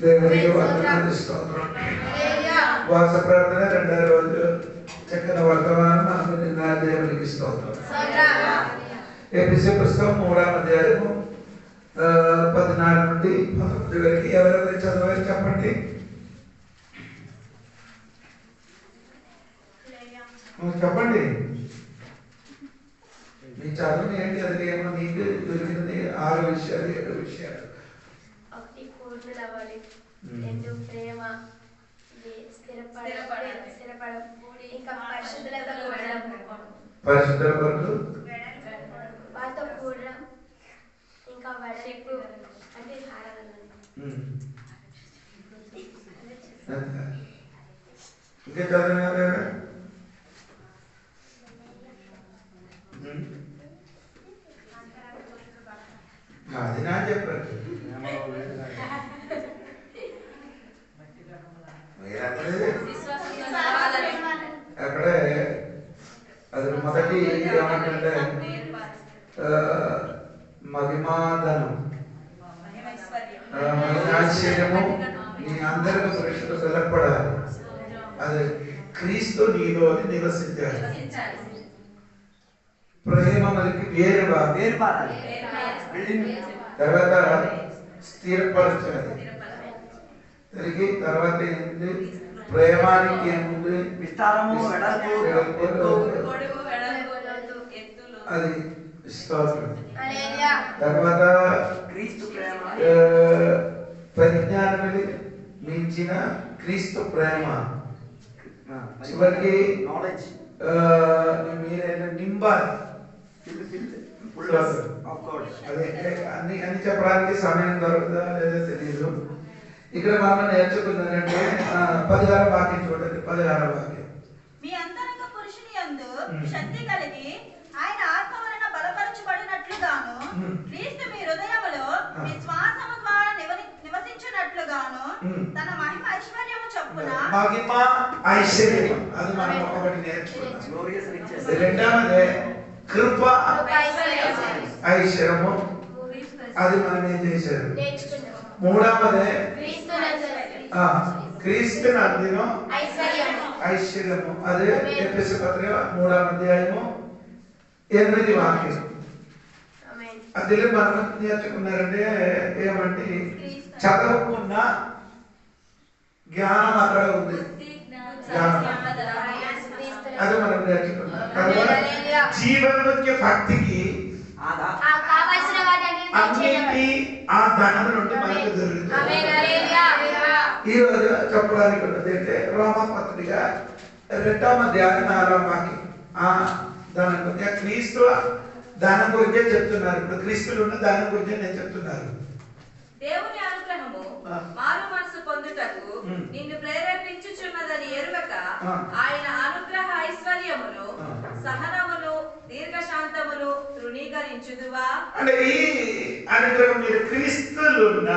దేవునికి వందనాలు స్తోత్రం. వాస ప్రార్థన రెండవ రోజు చక్కని వర్తమానం మనకు నిన్న దేవునికి స్తోత్రం. ఎఫెసీ పుస్తకం 3వ అధ్యాయము 14 నుండి 19 వరకు ఎవరెవరు చదవాలి చెప్పండి. చెప్పండి మీ చదువు ఏంటి? అది ఏమో నీకు దొరికింది 6 విషయాలు 7 విషయాలు. ప్రేమ స్థిరపడం ఇంకా పరిశుద్ధత కొరకు వారితో కూడడం ఇంకా వెడల్పు అంటే ఇంకా చదివినారా? అది నా చెప్పారు. అక్కడే అది మొదటి ఏమంటే మహిమాధనం ఆశ్చర్యము నీ అందరికీ పురుషులు వెలపడాలి. అది క్రీస్తు నీలో నివసించాలి. ప్రేమ మనకి వేరుపారాలి. తర్వాత స్థిరపరచాలి. తిరిగి తర్వాత ఏంటి? ప్రేమానికి ఏముంది? విస్తారము, అది స్తోత్రం. తర్వాత క్రీస్తు ప్రేమ, పరిజ్ఞానాన్ని మించిన క్రీస్తు ప్రేమ. చివరికి నాలెడ్జ్ మీరైనా నింబాలి. అదే అన్ని చెప్పడానికి సమయం దొరుకుతుందా లేదా తెలియదు. ఇక్కడ మనం నేర్చుకున్నారంటే 16వ వాక్యం చూడండి. 16వ వాక్యం. మీ అంతరంగ పురుషుని యందు శక్తి కలిగి ఆయన ఆత్మ వలన బలపరచబడినట్లుగాను క్రీస్తు మీ హృదయములో విశ్వాసము ద్వారా నివసించునట్లుగాను తన మహిమ ఐశ్వర్యము చొప్పున మహిమ ఐశ్వర్యం అది మనం ఒకటి నేర్చుకున్నాం. రెండవది కృప ఐశ్వర్యము అది మనం ఏం చేశారు? మూడవది క్రీస్తు నందును ఐశ్వర్యము అదే ఎఫెసీ పత్రిక 3వ అధ్యాయము 8వ వాక్యం. అది మనం నేర్చుకున్నారంటే ఏమంటే చదవకున్న జ్ఞానం అక్కడ ఉంది. అది మనం నేర్చుకున్నాం. జీవన్ముఖ్య భక్తికి అన్నిటి ఆ ధనం నుండి మనకు దొరుకుతుంది. ఈ రోజు చెప్పడానికి ఉన్నది అంటే రోమపత్రిక 2వ అధ్యాయం 4వ వాక్యం. ఆ ధనం గురించి క్రీస్తు ధనం గురించే చెప్తున్నారు. ఇప్పుడు క్రీస్తులు ఉన్న ధనం గురించి నేను చెప్తున్నారు. దేవుని అనుగ్రహము మారు మనసు పొందుటకు నిన్ను ప్రేరేపించుచున్నదని ఎరుగక ఆయన అనుగ్రహ ఐశ్వర్యమును సహనమును దీర్ఘశాంతమును తృణీకరించుదువా? అంటే ఈ అనుగ్రహం మీరు క్రీస్తులున్న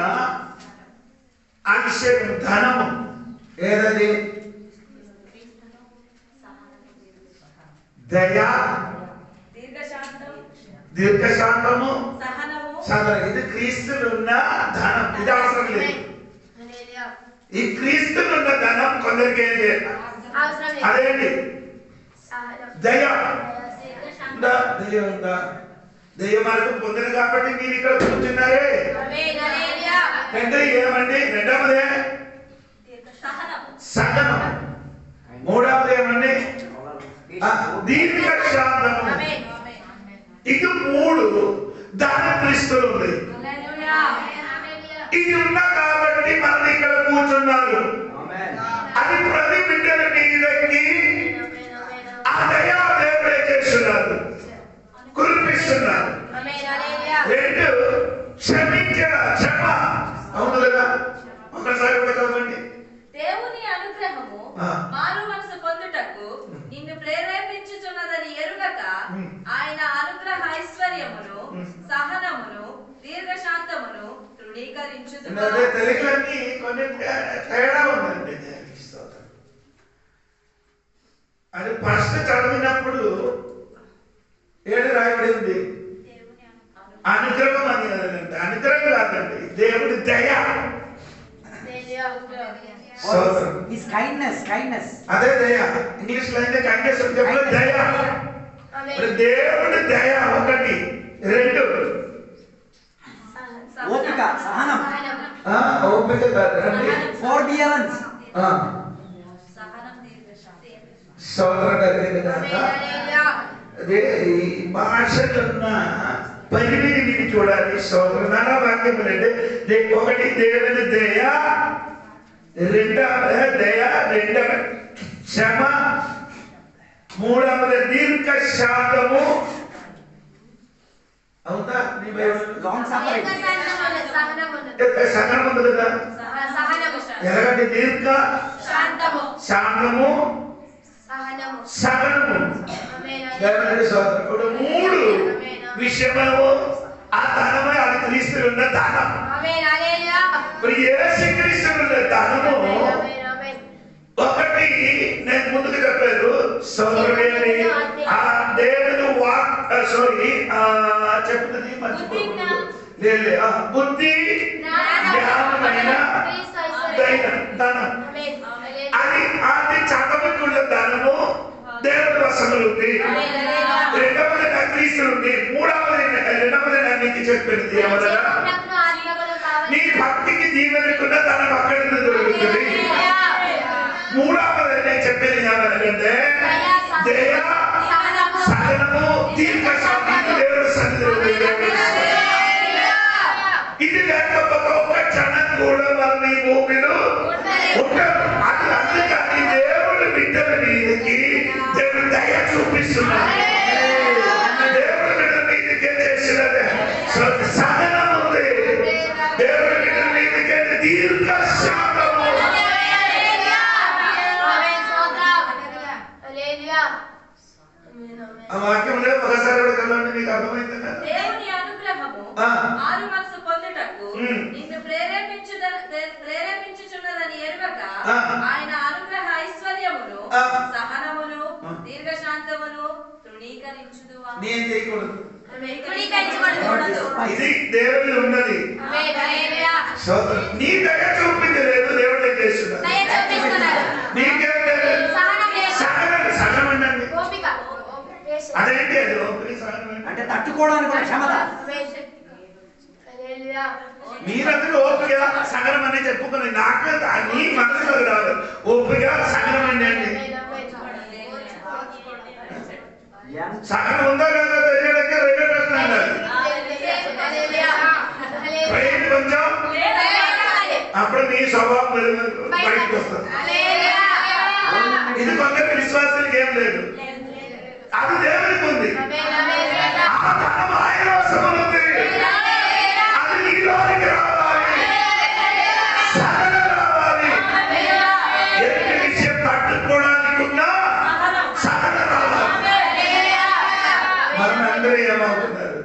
ఐశ్వర్యం ధనము ఏదది? దయ, దీర్ఘశాంతము, సహనము. ఇది క్రీస్తులున్న ధనం. ఇది అవసరం లేదు. ఈ క్రీస్తులున్న ధనం కొందరికి ఏం లేదు. అదేంటి? దయ ఉందా? దయ ఉందా? దయ మనకు పొందిన కాబట్టి మీరు ఇక్కడ కూర్చున్నారే. ఏమండి? రెండవదే సహనం. మూడవది ఏమండి? దీర్ఘశాంతము. ఇది 3 ధన క్రీస్తులు ఉంది. ఇది ఉన్నా కాబట్టి మనం ఇక్కడ కూర్చున్నారు. అది ప్రతి బిడ్డల మీదకి ఆ దయ దేవుడే చేస్తున్నారు, కురిపిస్తున్నారు. రెండు, క్షమించడం, క్షమ. అవును కదా? ఒకసారి చదవండి. దేవుని అనుగ్రహము మారు మనసు పొందుటకు నిన్ను ప్రేరేపించుచున్నదని ఎరుగక ఆయన అనుగ్రహ ఐశ్వర్యమును సహనమును దీర్ఘశాంతమును తృణీకరించుచున్నాడు. తెలుగులన్నీ కొన్ని తేడా ఉందండి. అది ఫస్ట్ చదివినప్పుడు ఏడు రాయబడి ఉంది అనుగ్రహం అని కదండి. అనుగ్రహం కాదండి, దేవుడి దయ. అదే దయ. ఇంగ్లీష్ లో అయితే కైండ్నెస్ దయ. దేవుడి దయ ఒకటి. రెండు, ఓపిక, సహనం. ఓపిక కాదండి, ఫోర్బియరెన్స్. అదే ఈ భాషలున్న పరిమితిని చూడాలి. సోదరు నానా వాక్యం అంటే ఒకటి దేవుని దయ, రెండవ దయ, రెండవ క్షమ, మూడవది దీర్ఘ శాంతము. అవునా? నీ లాంగ్ సఫరింగ్. సహనం ఉంది కదా? ఎలాగంటే దీర్ఘ శాంతము సహనము. దేవుని సోదరుడు మూడు విషయము. ఆ ధనమే అది క్రీస్తులో ఉన్న ధనం. యేసుక్రీస్తులో ఉన్న ధనము ఒకటి. నేను ముందుకు చెప్పాను సోదరుడేమి ఆ దేవుడు చెప్తుంది మర్చిపోకూడదు. బుద్ధి జ్ఞానమైన ధనం. అది అది చదవకున్న ధనము దేవుడి వశములు ఉంది. రెండవది నా క్రీస్తు ఉంది. రెండవది నా నీకు చెప్పింది ఎవరైనా నీ భక్తికి జీవనకున్న ధనం అక్కడి నుంచి దొరుకుతుంది. మూడవది నేను చెప్పేది ఏమనంటే దయ, సహనము, దీర్ఘశాంతము దేవుడి సన్నిధిలో. ఇది లేకపోతే ఒక క్షణం కూడా మనం ఈ భూమిలో ఉంటారు. అది అందుకని దేవుడి బిడ్డల మీదకి దేవుడు దయ చూపిస్తున్నాడు. దేవుడి బిడ్డల మీదకి చేసినది సహనం ఉంది. దేవుడి బిడ్డల మీదకి దీర్ఘశాంతము. ఆ వాక్యంలో ఒకసారి కదండి, మీకు అర్థమైంది కదా? దేవుని అనుగ్రహము మారు మనసు పొందుటకు నిన్ను ప్రేరేపించుచున్నదని ఎరుగక ఆయన అనుగ్రహ ఐశ్వర్యమును సహనమును దీర్ఘశాంతమును తృణీకరించుదువా. నేను చేయకూడదు. ఇది దేవుడు ఉన్నది. నీ దయ చూపించలేదు, దేవుడు చేస్తున్నాడు. నీకేం లేదు. సహనం అండి. అదేంటి అది ఓపిక సహనం అంటే తట్టుకోవడానికి క్షమత. మీరందరూ ఓపిక సహనం అనే చెప్పుకొని నాకు నీ మనసులో రాదు. ఓపిక సహనం అండి. సహనం ఉందో లేదో తెలియడానికి రైల్వే స్టేషన్ అన్నారు. ట్రైన్ కొంచెం అప్పుడు మీ స్వభావం బయటకు వస్తుంది. ఇది కొందరు విశ్వాసాలకు ఏం లేదు, అది దేవునికి ఉంది. ఆ ధనం ఆయన వశములో ఉంది. అది నీలోనికి రావాలి, సహనం రావాలి. ఎన్ని విషయం తట్టుకోవడానికి ఉన్నా సహనం రావాలి. మనం అందరూ ఏమవుతున్నారు?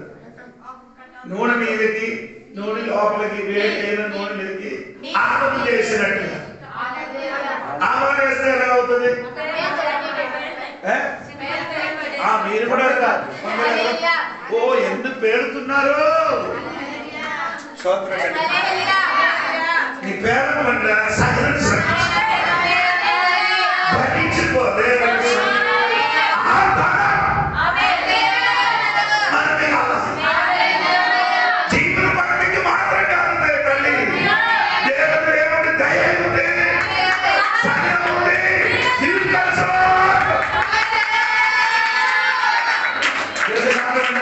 నూనె మీదకి, నూనె లోపలికి, వేడైన నూనె మీదకి ఆపద చేసినట్టుగా ఆవాలు వేస్తే ఎలా అవుతుంది? మీరు కూడా ఓ ఎందుకు పేరుతున్నారు? నీ పేరు భరించిపోతే జీవన భక్తికి మాత్రం కాదు తల్లి. దేవుడు ఏమంటే దయ ఉంది, సహనం ఉంది,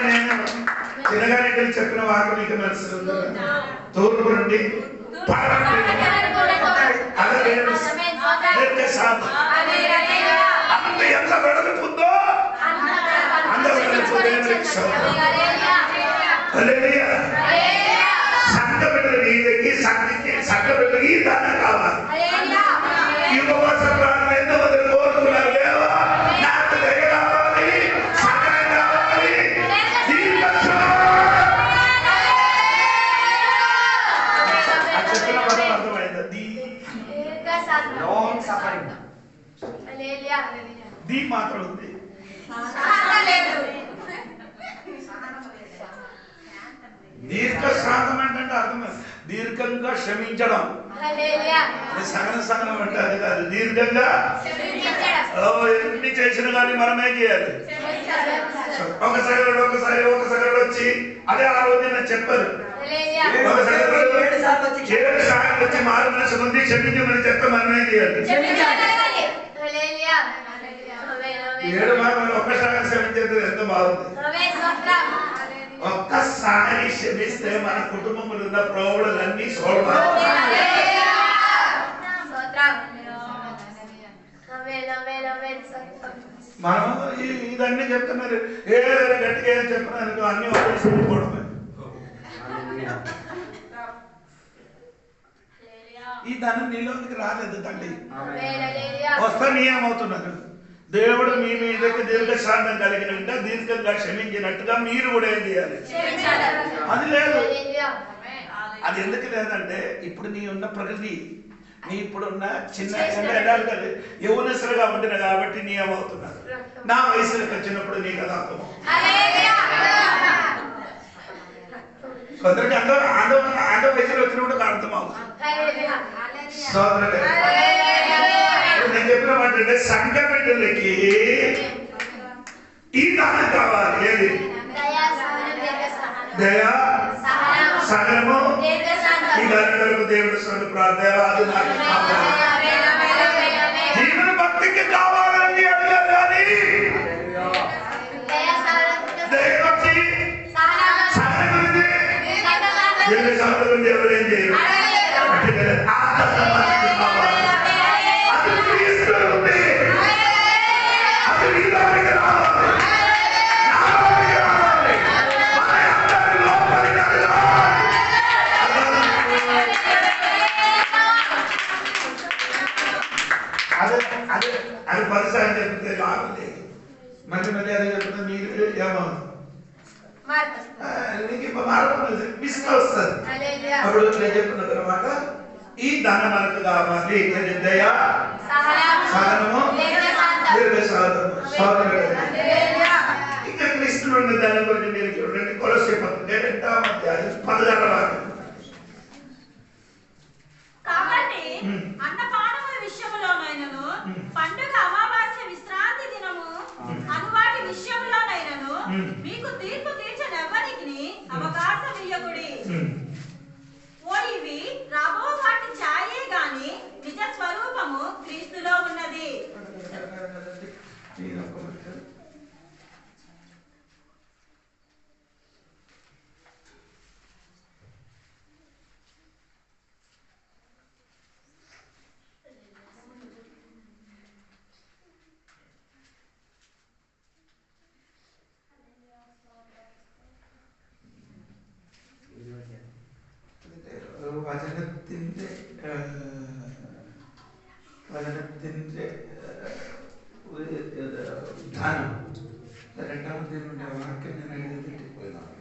నేను చిన్నగానే చెప్పిన వాకు మీకు మనసు తూర్పు నుండి అలాగే శాంతం. అంత ఎంత వెడల్పుందో అంత వెడల్పు దేవునికి స్తోత్రం. హల్లెలూయా. సంఘబిడ్డలు నీదకి సంఘబిడ్డలకి దానం కావాలి. ఈ ఉపవాస ప్రార్థన ఎంతమంది కోరుతున్నారు? దేవా నాకు దయ కావాలి, సహాయం కావాలి. చెప్పిన పదం అర్థమైంది. Long suffering. దీ మాత్రం ఉంది. దీర్ఘ శాంతం అంటే అర్థమైంది. దీర్ఘంగా క్షమించడం. సగనం అంటే అది కాదు. దీర్ఘంగా ఎన్ని చేసినా కానీ మనమే చేయాలి. ఒకసారి వచ్చి అదే ఆ రోజు నేను చెప్పారు. ఒకసారి 7 సార్లు వచ్చి మారు మనసు ఉంది క్షమించమని చెప్తే మనమే చేయాలి. 7 మార్లు ఒక్కసారి క్షమించేది ఎంత బాగుంది. ఒక్కసారి క్షమిస్తే మన కుటుంబంలో ఉన్న ప్రాబ్లమ్లన్నీ సాల్వ్ అవుతాయి. మనం ఇదన్నీ చెప్తున్నారు. గట్టిగా ఏం చెప్తున్నారు అన్ని ఒకేసుకోవడమే. ఈ ధనం నీలోనికి రాలేదు తండ్రి. వస్తా నియమవుతున్నారు. దేవుడు మీ మీదకి దీర్ఘశాంతం కలిగినట్టుగా దీర్ఘంగా క్షమించినట్టుగా మీరు కూడా ఏం చేయాలి? అది లేదు. అది ఎందుకు లేదంటే ఇప్పుడు నీ ఉన్న ప్రకృతి, నీ ఇప్పుడున్న చిన్న ఎలాంటి కదా యౌవనస్తులుగా ఉంటున్నా కాబట్టి నీ ఏమవుతున్నారు. నా వయసులోకి వచ్చినప్పుడు నీకు అది అర్థం. కొందరికి ఆంధ్ర వయసులో వచ్చినప్పుడు అర్థం అవుతుంది. నేను చెప్పిన మాట అంటే సంఘ బిడ్డలకి ఈ దానం కావాలి. ఏది? దయా సహనము. ఈ దానికి దేవుడు ప్రార్థన జీవన భక్తికి కావాలని అడిగారు కానీ ఎవరు ఏం చేయరు. అది పరిసరం చెప్తే లాభం లేదు. మళ్ళీ అదే చెప్తే మీరు ఏమవుతుంది వస్తుంది. అప్పుడు నేను చెప్పిన తర్వాత ఈ ధనం మనకు కావాలి. దయ సహనము ఇంకా క్రీస్తులు ఉన్న దాని గురించి మీరు చూడండి. కొలస్సీ పత్రిక 2వ అధ్యాయం 16వ వాక్యం. కాబట్టి అన్నపానముల విషయములోనైనను పండుగ అమావాస్య విశ్రాంతి దినము అనువాటి విషయములోనైనను మీకు తీర్పు తీర్చనెవ్వరికి అవకాశం ఇయ్యకుడి. ఇవి రాబో వాటి ఛాయే గాని నిజ స్వరూపము క్రీస్తులో ఉన్నది. വചനത്തിന്റെ ധാനം രണ്ടാമത്തെ വാക്യം ഞാൻ എഴുതിട്ട് പോയതാണ്.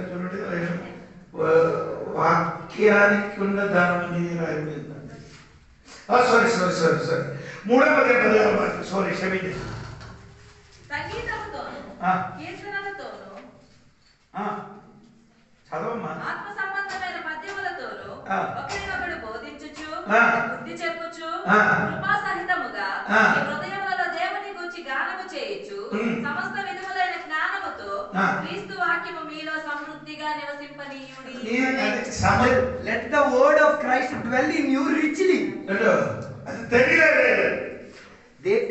చూడండి వాక్యానికి ధానం రాయబడిందండి. సారీ 3వ అధ్యాయం 16వ వాక్యం. సారీ క్షమించండి. చదవమ్మా. ఆత్మ సంబంధమైన పద్యములతోను ఒకరినొకడు బోధించుచు బుద్ధి చెప్పుచు కృపా సహితముగా ఈ హృదయములలో దేవుని గూర్చి గానము చేయుచు సమస్త విధములైన జ్ఞానముతో క్రీస్తు వాక్యము మీలో సమృద్ధిగా నివసింపనీయుడి. Let the word of Christ dwell in you richly. అది తెలియలేదు.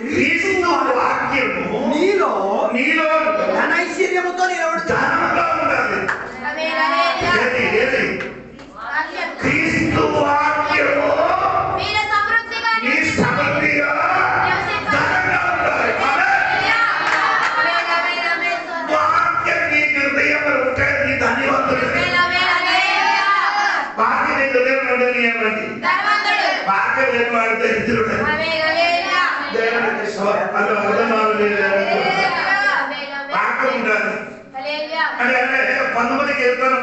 క్రీస్తు వాక్యము నీలో ఘనైశ్వర్యముతో నిలబడుతుంది. ఏమండి వాక్యం లేని వాడు దరిద్రుడు. దేవునికి స్తోత్రం. అది అర్థమాలి వాక్యం ఉండాలి. అంటే 19 కీర్తన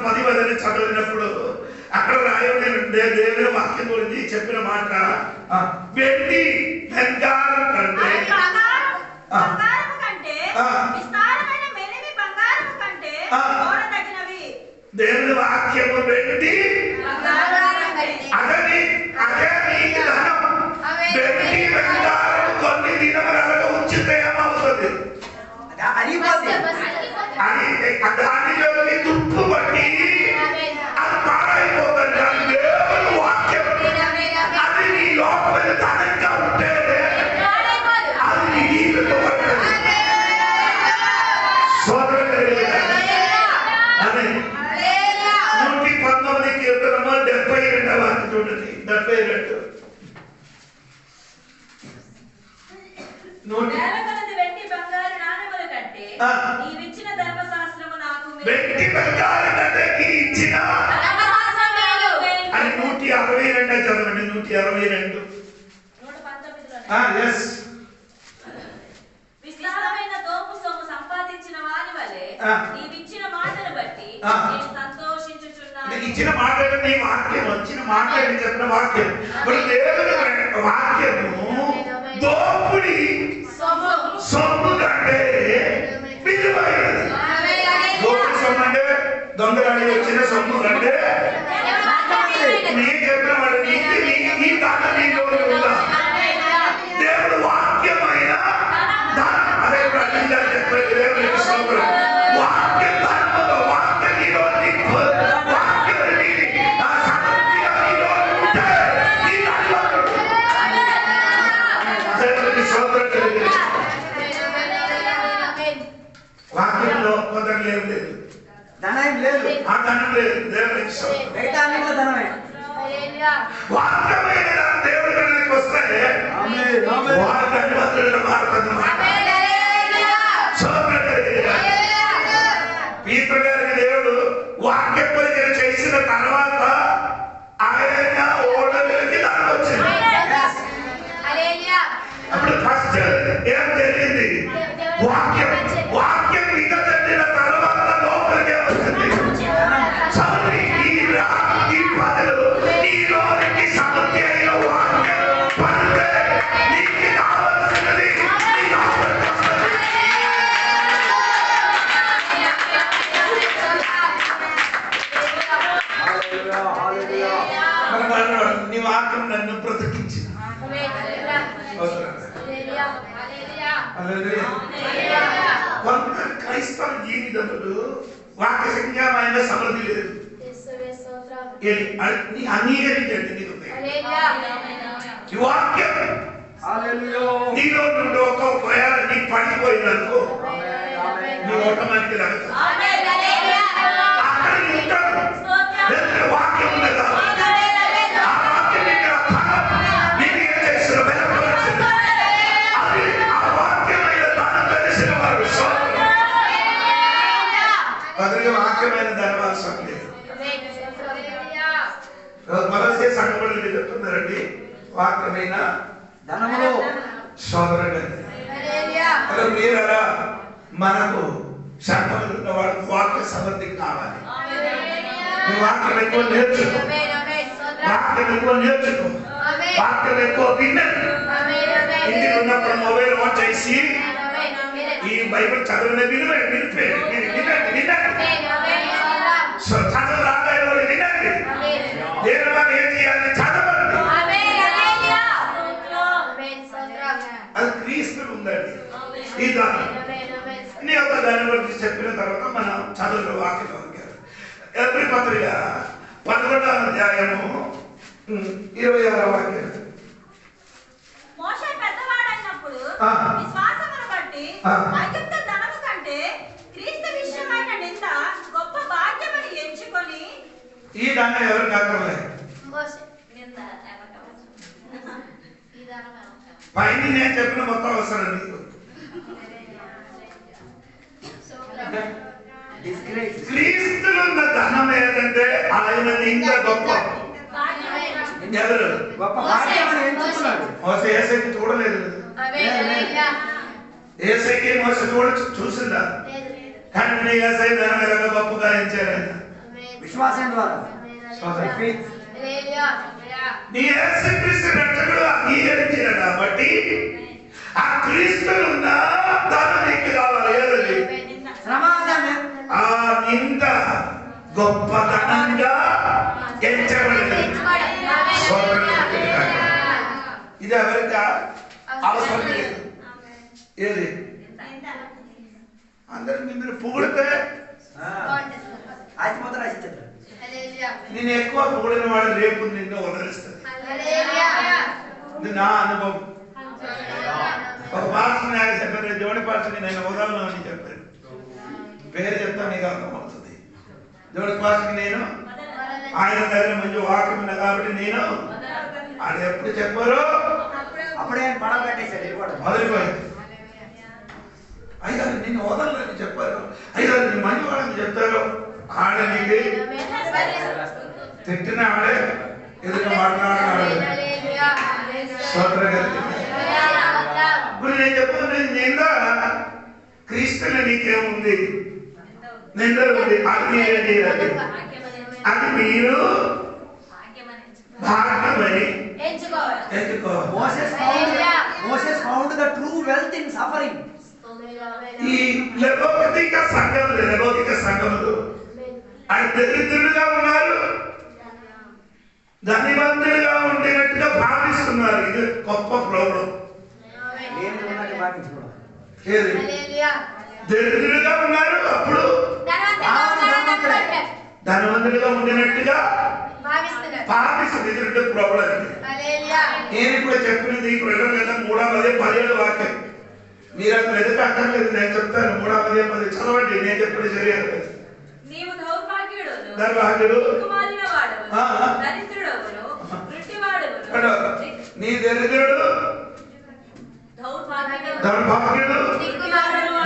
10 చదివినప్పుడు అక్కడ రాయబడి దేవుని వాక్యం గురించి చెప్పిన మాట వెండి బంగారం కంటే దేవుని వాక్యము వెండి అదే ధనం. వెండి బంగారం కొన్ని దినములలో ఉంచితే ఏమవుతుంది? దానిలోని తుప్పు బట్టి అది పాడైపోతుంది. కానీ దేవుని వాక్యం అది నీ లోపల ధనంగా ఉంటే అది నీ నీళ్ళతో పడుతుంది. అదే 119 కీర్తనము 72వ వాక్యం చూడండి. 72 వెండి బంగారం కంటే ఇచ్చిన అని 162 చదవండి. 162 విస్తారమైన తోపు సొమ్ము సంపాదించిన వారి వలె నీవిచ్చిన మాటను బట్టి నేను సంతోషించుచున్నాను. ఇచ్చిన మాట నీ వాక్యం వచ్చిన మాట చెప్పిన వాక్యం. ఇప్పుడు దేవుని వాక్యము దోపుడి సొమ్ము కంటే విలువైనది. దోపుడి సొమ్ము అంటే దొంగలాడి వచ్చిన సొమ్ము కంటే నేను చెప్పిన వాడు నీ దాని నీలో ఉందా? దేవుడు వాక్యమైన అదే ప్రజలు చెప్పారు. దేవునికి స్తోత్రం. వాక్య ధర్మలో వాక్య నీలో వాక్యం దేవునికి స్తోత్రం కలిగింది. వాక్యంలో కొందరు లేదు, ధనం లేదు, ఆ ధనం లేదు. దేవునికి స్తోత్రం. ధనమే వాక్యమైన దేవుడి దగ్గరికి వస్తే వారు ధన్యవంతులుగా మారుతున్నారు. పీతర్ గారికి దేవుడు వాక్య పరిచయం చేసిన తర్వాత ఆయన ఓడలకి దాని వచ్చింది. అప్పుడు ఫస్ట్ ఏం జరిగింది? వాక్యం మీద జరిగిన తర్వాత లోపలికి వచ్చింది. ఈ పదలు నీలోనికి సమృద్ధి అయిన వాక్యం పడితే నీకు కావలసినది నీ లోపలికి వస్తుంది. నీ వాక్యం నన్ను బ్రతికించిన కొంత క్రైస్తవ జీవితములు వాక్య సంజ్ఞామైన సమృద్ధి లేదు. అంగీకరించండి. నీకు ఈ వాక్యం నీలో నుండి ఒకవేళ నీ పడిపోయినందుకు నీ ఆటోమేటిక్ వాక్యం ఉండదా? ఆ వాక్యం నేను ఏం చేసిన వెనకొచ్చింది. అది ఆ వాక్యమైన దాన్ని తెలిసిన వారు అతనికి వాక్యమైన ధనవాసం లేదు. మొదటి సంఘటనలు చెప్తున్నారండి. వాక్యమైన ధనములో సోదరుడు మీరరా మనకు సంఘటనలు ఉన్న వాడు వాక్య సమృద్ధి కావాలి. వాక్యం ఎక్కువ నేర్చుకో, వాక్యం ఎక్కువ నేర్చుకో, వాక్యం ఎక్కువ వినండి. ఇంటికి ఉన్నప్పుడు మొబైల్ ఆన్ చేసి ఈ బైబిల్ చదివిన వినండి. చదువు రాబోయే వాళ్ళు వినండి. దేవుని వారు ఏం చేయాలని చదవండి. అది క్రీస్తులు ఉందండి. ఈ దాని నీ యొక్క దాని గురించి చెప్పిన తర్వాత మనం చదువులో వాక్యం ఎవరి పత్రిక 11వ అధ్యాయము 26వ వాక్యం. మోషే పెద్దవాడైనప్పుడు విశ్వాసమును బట్టి ఐగుప్తు ధనము కంటే క్రీస్తు విషయమైన నింద గొప్ప భాగ్యమని ఎంచుకొని ఈ దాన్ని ఎవరు కాకలే పైన నేను చెప్పిన మొత్తం అవసరం నీకు. క్రీస్తులున్న ధనం ఏంటంటే ఆయన నింద గొప్ప ఎవరు గొప్ప భాగ్యమని ఎంచుకున్నాడు. మోసే ఏసైకి చూడలేదు. ఏసైకి మోస చూసిందా? కానీ ఏసై దాని మీద గొప్పగా ఎంచారు విశ్వాసం ద్వారా. నీ యేసుక్రీస్తు రక్షకుడు అంగీకరించాడు కాబట్టి ఆ క్రీస్తులున్న ధనం నీకు కావాలి. ఏదది? సమాధానం. ఆ నింద గొప్పతనంగా ఎంచబడింది. ఇది ఎవరికి అవసరం లేదు. ఏది అందరు మిమ్మల్ని పొగిడితే ఆత్మతో రాసిచ్చారు. నేను ఎక్కువ పొగిడిన వాడు రేపు నిన్ను వదిలిస్తుంది. ఇది నా అనుభవం. ఒక పాస్టర్ నాకు చెప్పారు, జోడి పాస్టర్కి నేను వదలను అని చెప్పారు. పేరు చెప్తా నీకు అర్థమవుతుంది. జోడి పాస్టర్కి నేను ఆయన దగ్గర మంచి వాక్యం ఉన్నా కాబట్టి నేను అది ఎప్పుడు చెప్పారు అప్పుడే ఆయన పడవ కట్టేశాడు. మొదలుపోయింది. అయ్యారు నిన్ను వదలని చెప్పారు. అయ్యారు నీ మంచి వాళ్ళని చెప్తారు. ఆడనికి తిట్టిన ఆడే ఎదురు మాట్లాడాడు. ఇప్పుడు నేను చెప్తున్నా నింద క్రీస్తుని నీకేముంది? నింద ఉంది. అది మీరే చేయాలి. అది మీరు భాగ్యమని ఎంచుకోవాలి. Moses found the true wealth in suffering. ఈ లౌకిక సంఘములు ఆయన దరిద్రులుగా ఉన్నారు, ధనివంతులుగా ఉండేటట్టుగా భావిస్తున్నారు. ఇది గొప్ప ప్రాబ్లం. ఏది? దరిద్రులుగా ఉన్నారు, అప్పుడు ధనవంతులుగా ఉండినట్టుగా భావిస్తుంది. ఇది ప్రాబ్లం. నేను ఇప్పుడు చెప్పినది ప్రజల మీద 3:17 వాక్యం. మీరు అసలు ఎదుట అక్కర్లేదు, నేను చెప్తాను. 3:10 చదవండి. నేను చెప్పిన చర్యలు నీ దరిద్రుడు, దౌర్భాగ్యుడు,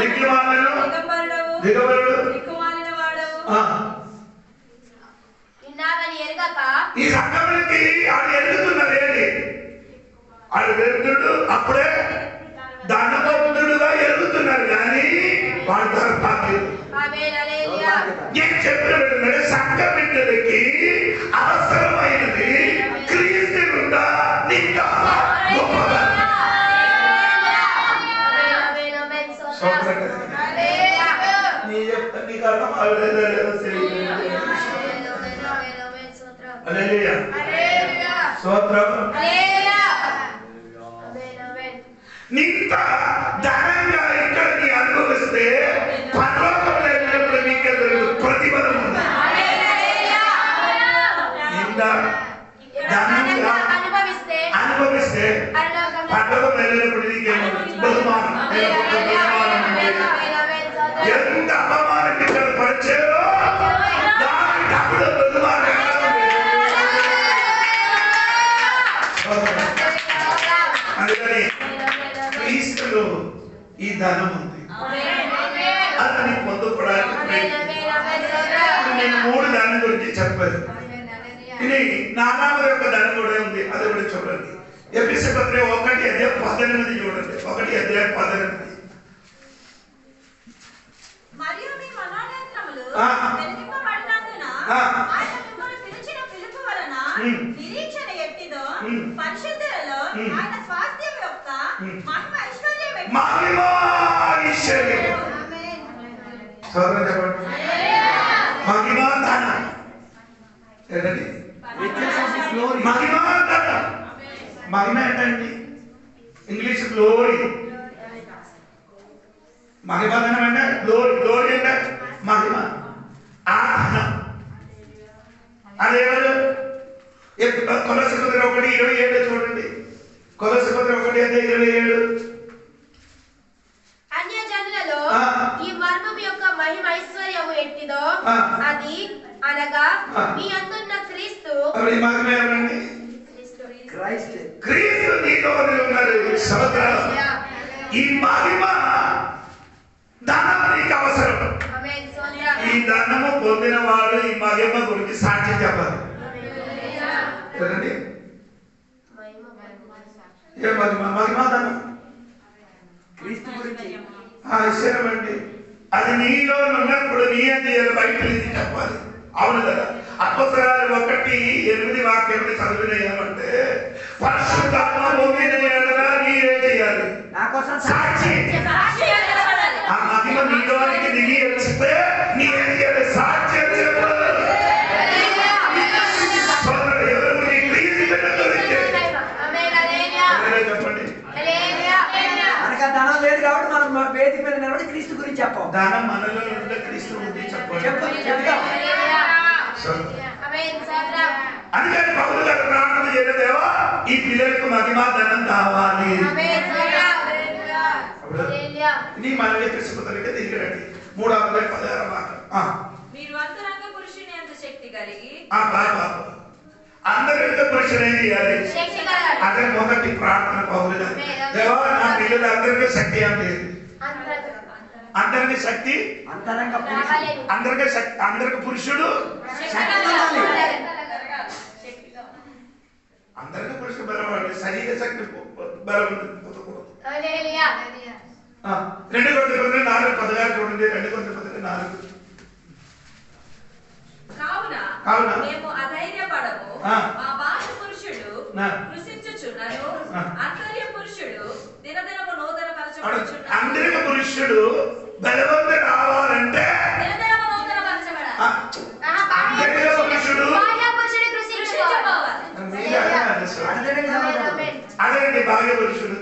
దిక్కుమాలను, దిగబరుడు ఈ సంఘములకి వాళ్ళు ఎరుగుతున్నారు. ఏంటి? వాళ్ళు దరిద్రుడు అప్పుడే ధనవంతుడుగా ఎరుగుతున్నారు, కానీ వాళ్ళ దౌర్భాగ్యుడు. నేను చెప్పిన సంఘం బిడ్డలకి అవసరమైనది క్రీస్తు ఉందా? నిందా గొప్పగా నీ చెప్తా నీకు అర్థం అవ్వలేదో లేదో తెలియదు. స్తోత్రం. నింత ధనంగా ఇక్కడ నీ అనుభవిస్తే పరలోకంలో వెళ్ళినప్పుడు నీకే ప్రతిఫలం ఉంది. నింద ధనంగా అనుభవిస్తే పరలోకం వెళ్ళినప్పుడు నీకేముంది? బహుమానం. ఎంత అపమానం ఇక్కడ పరిచయో దాని డబ్బులు బహుమానం. అందుకని క్రీస్తులో ఈ ధనం ఉంది. అతని పొందుకోవడానికి నేను 3 దాని గురించి చెప్పాను. ఇది 4వ యొక్క ధనం కూడా ఉంది. అది కూడా చూడండి. ఎఫెసీ పత్రిక 1:18 చూడండి. 1:18. మరియు మీ మనోనేత్రములు వెలిగింపబడినందున ఆయన మిమ్మల్ని పిలిచిన పిలుపు వలన నిరీక్షణ ఎట్టిదో పరిశుద్ధులలో ఆయన స్వాస్థ్యం యొక్క మహిమ ఐశ్వర్యం ఎట్టిదో. మహిమ ఐశ్వర్యం. ఆమేన్. సోదరులు చెప్పండి. మహిమ ధనం. ఏంటండి? మహిమ ధనం. మహిమ ఏంటండి? English glory. మహిమ ధనం అంటే గ్లోరీ. గ్లోరీ అంటే మహిమ. ఆ ధనం అదేవారు కొలసీ పత్రిక 1:27 చూడండి. కొలసీ పత్రిక 1:27. అన్యజనులలో ఈ మర్మం యొక్క మహిమ ఐశ్వర్యము ఎట్టిదో అది అనగా మీ అందున్న క్రీస్తు. మహిమ ఎవరండి? క్రీస్తు నీతో ఉన్నారు. ఈ మహిమ ధనం నీకు అవసరం. ఈ ధనము పొందిన వాడు ఈ మహిమ గురించి సాక్షి చెప్పాలి. ఏ మహిమాధనం క్రీస్తు గురించి ఐశ్వర్యమండి. అది నీలో ఉన్నప్పుడు నీ అది బయట చెప్పాలి. అవును కదా. అపొస్తలుల 1:8 వాక్యాన్ని చదివిన ఏమంటే పరిశుద్ధాత్మ పొందిన ఎడల నీవే చేయాలి నా కోసం సాక్షి. ఆ మహిమ నీలోనికి దిగి వచ్చితే నీ ఏం చేయాలి? సాక్ష్యం చెప్పాలి. సోదరుడు ఎవరు నీ క్రీస్తు గురించి చెప్పండి. మనకు ఆ ధనం లేదు కాబట్టి మనం వేదిక మీద నిలబడి క్రీస్తు గురించి చెప్పాం. దానం మనలో ఉండే క్రీస్తు గురించి చెప్పాలి. చెప్తాం. అందుకని పౌలు గారు ప్రార్థన చేయడం, దేవా ఈ పిల్లలకు మహిమా ధనం కావాలి. నీ మనవి కృష్ణపత్రిక తిరిగి రండి 3:16 మాట. మీరు అంతరంగ పురుషుని అంత శక్తి కలిగి అందరికీ పురుషులు ఏం చేయాలి? అదే మొదటి ప్రార్థన పౌలు గారు. దేవా నా పిల్లలందరికీ శక్తి అంటే అందరికి శక్తి, అందరికి పురుషుడు, అందరికి పురుషుడు బలవాడు. శరీర శక్తి బలం పొందకూడదు. 2 Corinthians 4:16 చూడండి. 2 Corinthians 4. కావున మేము అధైర్యపడము. మా బాహ్య పురుషుడు కృషించుచున్నను, అంతర్య పురుషుడు దినదినము నూతన పరచబడుచున్నాడు. అందరికి పురుషుడు బలవంతుడు రావాలంటే దినదినము నూతన పరచబడాలి. పురుషుడు అదేంటి భాగ్య పురుషుడు?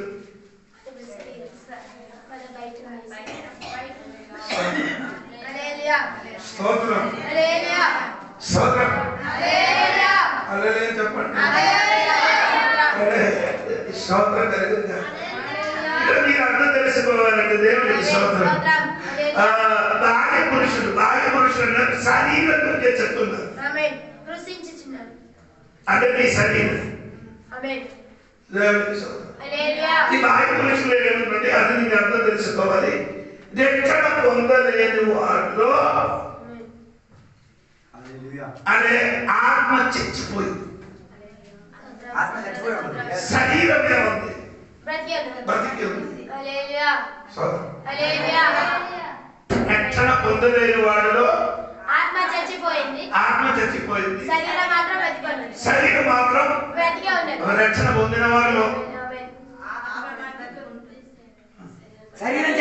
స్తోత్రం స్తోత్రం చెప్పండి. స్తోత్రం కలిగింది. మీరు అర్థం తెలుసుకోవాలంటే దేవుడికి స్తోత్రం. భాగ్య పురుషుడు శరీరం గురించి చెప్తున్నారు. అంటే నీ శరీరం దేవుడికి స్తోత్రం. ఈ భాగ్య పురుషులు ఏమంటే అది నీకు అర్థం తెలుసుకోవాలి. రక్షణ పొందలేని వారిలో అనే ఆత్మ చచ్చిపోయింది, శరీరమే ఉంది, బ్రతికి ఉంది. రక్షణ పొందలేని వాడిలో ఆత్మ చచ్చిపోయింది, శరీరం మాత్రం రక్షణ పొందిన వారిలో శరీరం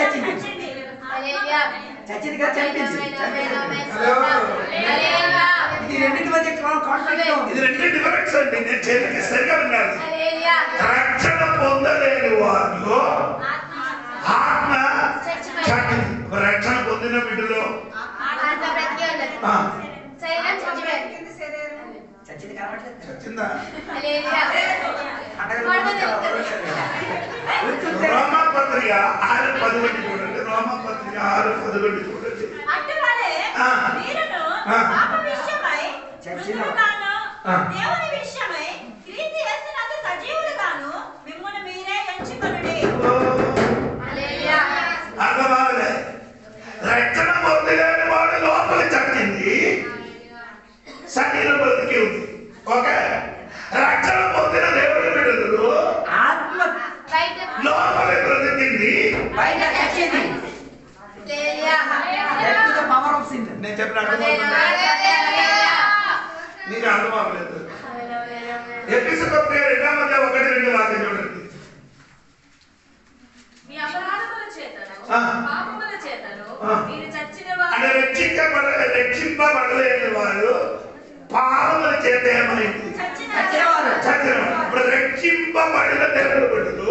చచ్చింది కదా, చంపింది. ఇది రెండింటి మధ్య కాన్ఫ్లిక్ట్ ఉంది. ఇది రెండు డిఫరెన్స్ అండి. నేను చేతికి సరిగా విన్నాను. రక్షణ పొందలేని వారిలో ఆత్మ చచ్చింది. రక్షణ పొందిన బిడ్డలో చచ్చిందా? రోమాపత్రిక 6:11 చూడండి. రోమాపత్రిక 6:11 చూడండి. దేవుని విషయమై క్రీస్తు యేసునందు సజీవులుగాను మిమ్మును మీరే ఎంచుకొనుడి. అర్థమాగలే. రక్షణ పొందలేని వాడు లోపల చచ్చింది, శరీరం బ్రతికి ఉంది. ఓకే. రక్షణ పొందిన దేవుని బిడ్డలు ఆత్మ లోపల బ్రతికింది, బయట చచ్చింది. Power of sin. నేను చెప్పిన నీకు అర్థం అవ్వలేదు. ఎఫెసీయులకు పత్రిక 2:1-2 వాక్యం చూడండి. మీ అపరాధముల చేతను పాపముల చేతను మీరు చచ్చిన అంటే రక్షింపబడలేని వారు పాపముల చేత ఏమైంది? చచ్చినవారు. ఇప్పుడు రక్షింపబడిన దేవుని బిడ్డలు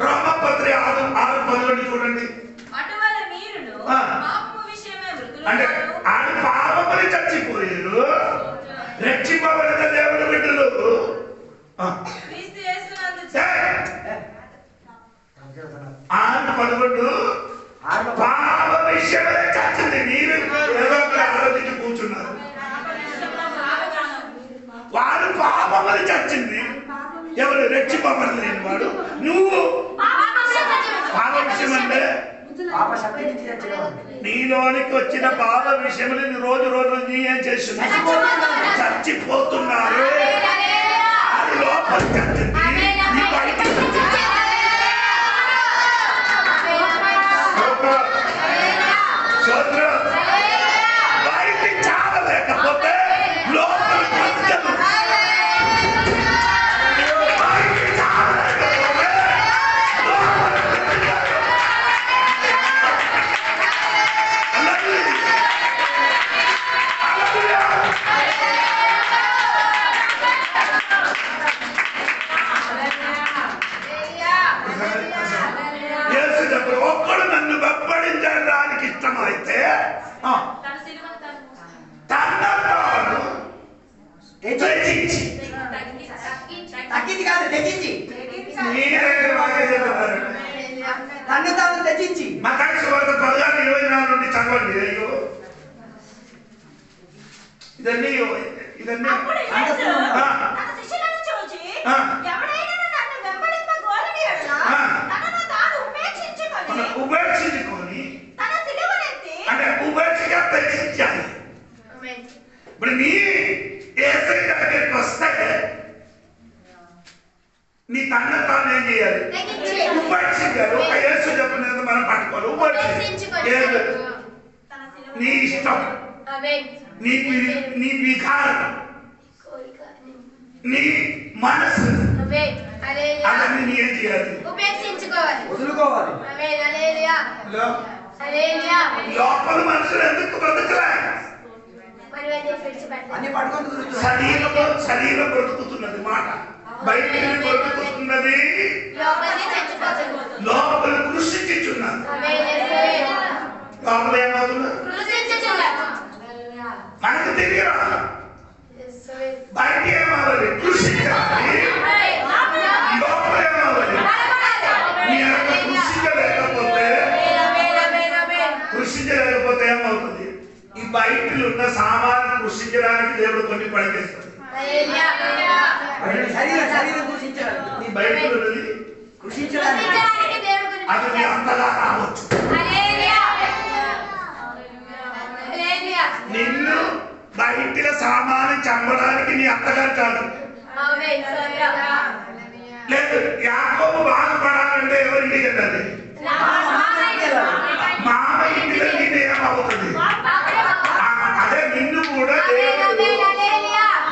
రోమాపత్రిక 6:11 చూడండి. అటువల మీరును పాపము విషయమై అంటే మృతులు ఆయన పాపములు చచ్చిపోయారు. రక్షింపబడిన దేవుని బిడ్డలు క్రీస్తు యేసునందు 6:11 పాప విషయమే చచ్చింది. మీరు ఏదో ఒకటి ఆలోచించి కూర్చున్నారు. వాడు పాపమని చచ్చింది. ఎవరు? రక్షింపబడలేని వాడు. నువ్వు పాప విషయం అంటే నీలోనికి వచ్చిన పాప విషయములు రోజు నీ ఏం చేస్తున్నారు? చచ్చిపోతున్నారు. అది లోపల చచ్చింది, నీ బయట తన సిలువను తాను తనను తెచ్చించి తగ్గింది కాదు, తెచ్చించి. మీరే వాక్యం చెప్తారు. తన్ను తాను తెచ్చించి. మత్తయి సువార్త 16:24 నుండి చదవండి. అయ్యో ఇదన్నీ అప్పుడు యేసు తన శిష్యులను చూచి, ఎవడైనా నన్ను వెంబడింపగోరని యెడల తనను తాను ఉపేక్షించుకొని తన సిలువనెత్తి అంటే ఉపేక్షగా తెచ్చించాలి. ఇప్పుడు నీ యేసయ్య దగ్గరికి వస్తే నీ తన తాను ఏం చేయాలి? ఉపేక్షించాలి. ఒక యేసు చెప్పినది మనం పట్టుకోవాలి. ఉపేక్షించాలి. నీ ఇష్టం, నీ వికారం, నీ మనసు అవన్నీ నీ ఏం చేయాలి? ఉపేక్షించుకోవాలి, వదులుకోవాలి. లోపల మనుషులు ఎందుకు బ్రతకలే? అన్ని పట్టుకొని తిరుగుతున్నారు. శరీరం బ్రతుకుతున్నది, మాట బయటికి బ్రతుకుతున్నది, లోపల కృషించుచున్నది. లోపల ఏమవుతున్నది మనకు తెలియరా? బయట ఏమవ్వాలి? కృషించాలి. లోపల ఏమవ్వాలి? కృషించలేకపోతే ఏమవుతుంది? ఈ బయటలో ఉన్న సామాన్లు కృషించడానికి దేవుడు కొన్ని పనిచేస్తాడు. శరీరం కృషించాలి. నీ బయటలో ఉన్నది కృషించడానికి అది నీ అంతగా రావచ్చు. నిన్ను బయటిలో సామాను చంపడానికి నీ అత్తగారు కాదు. లేదు, యాకోబు బాధపడాలంటే ఎవరి ఇంటికి వెళ్ళాలి? మామ ఇంటికి వెళ్ళి ఏమవుతుంది? అదే నిన్ను కూడా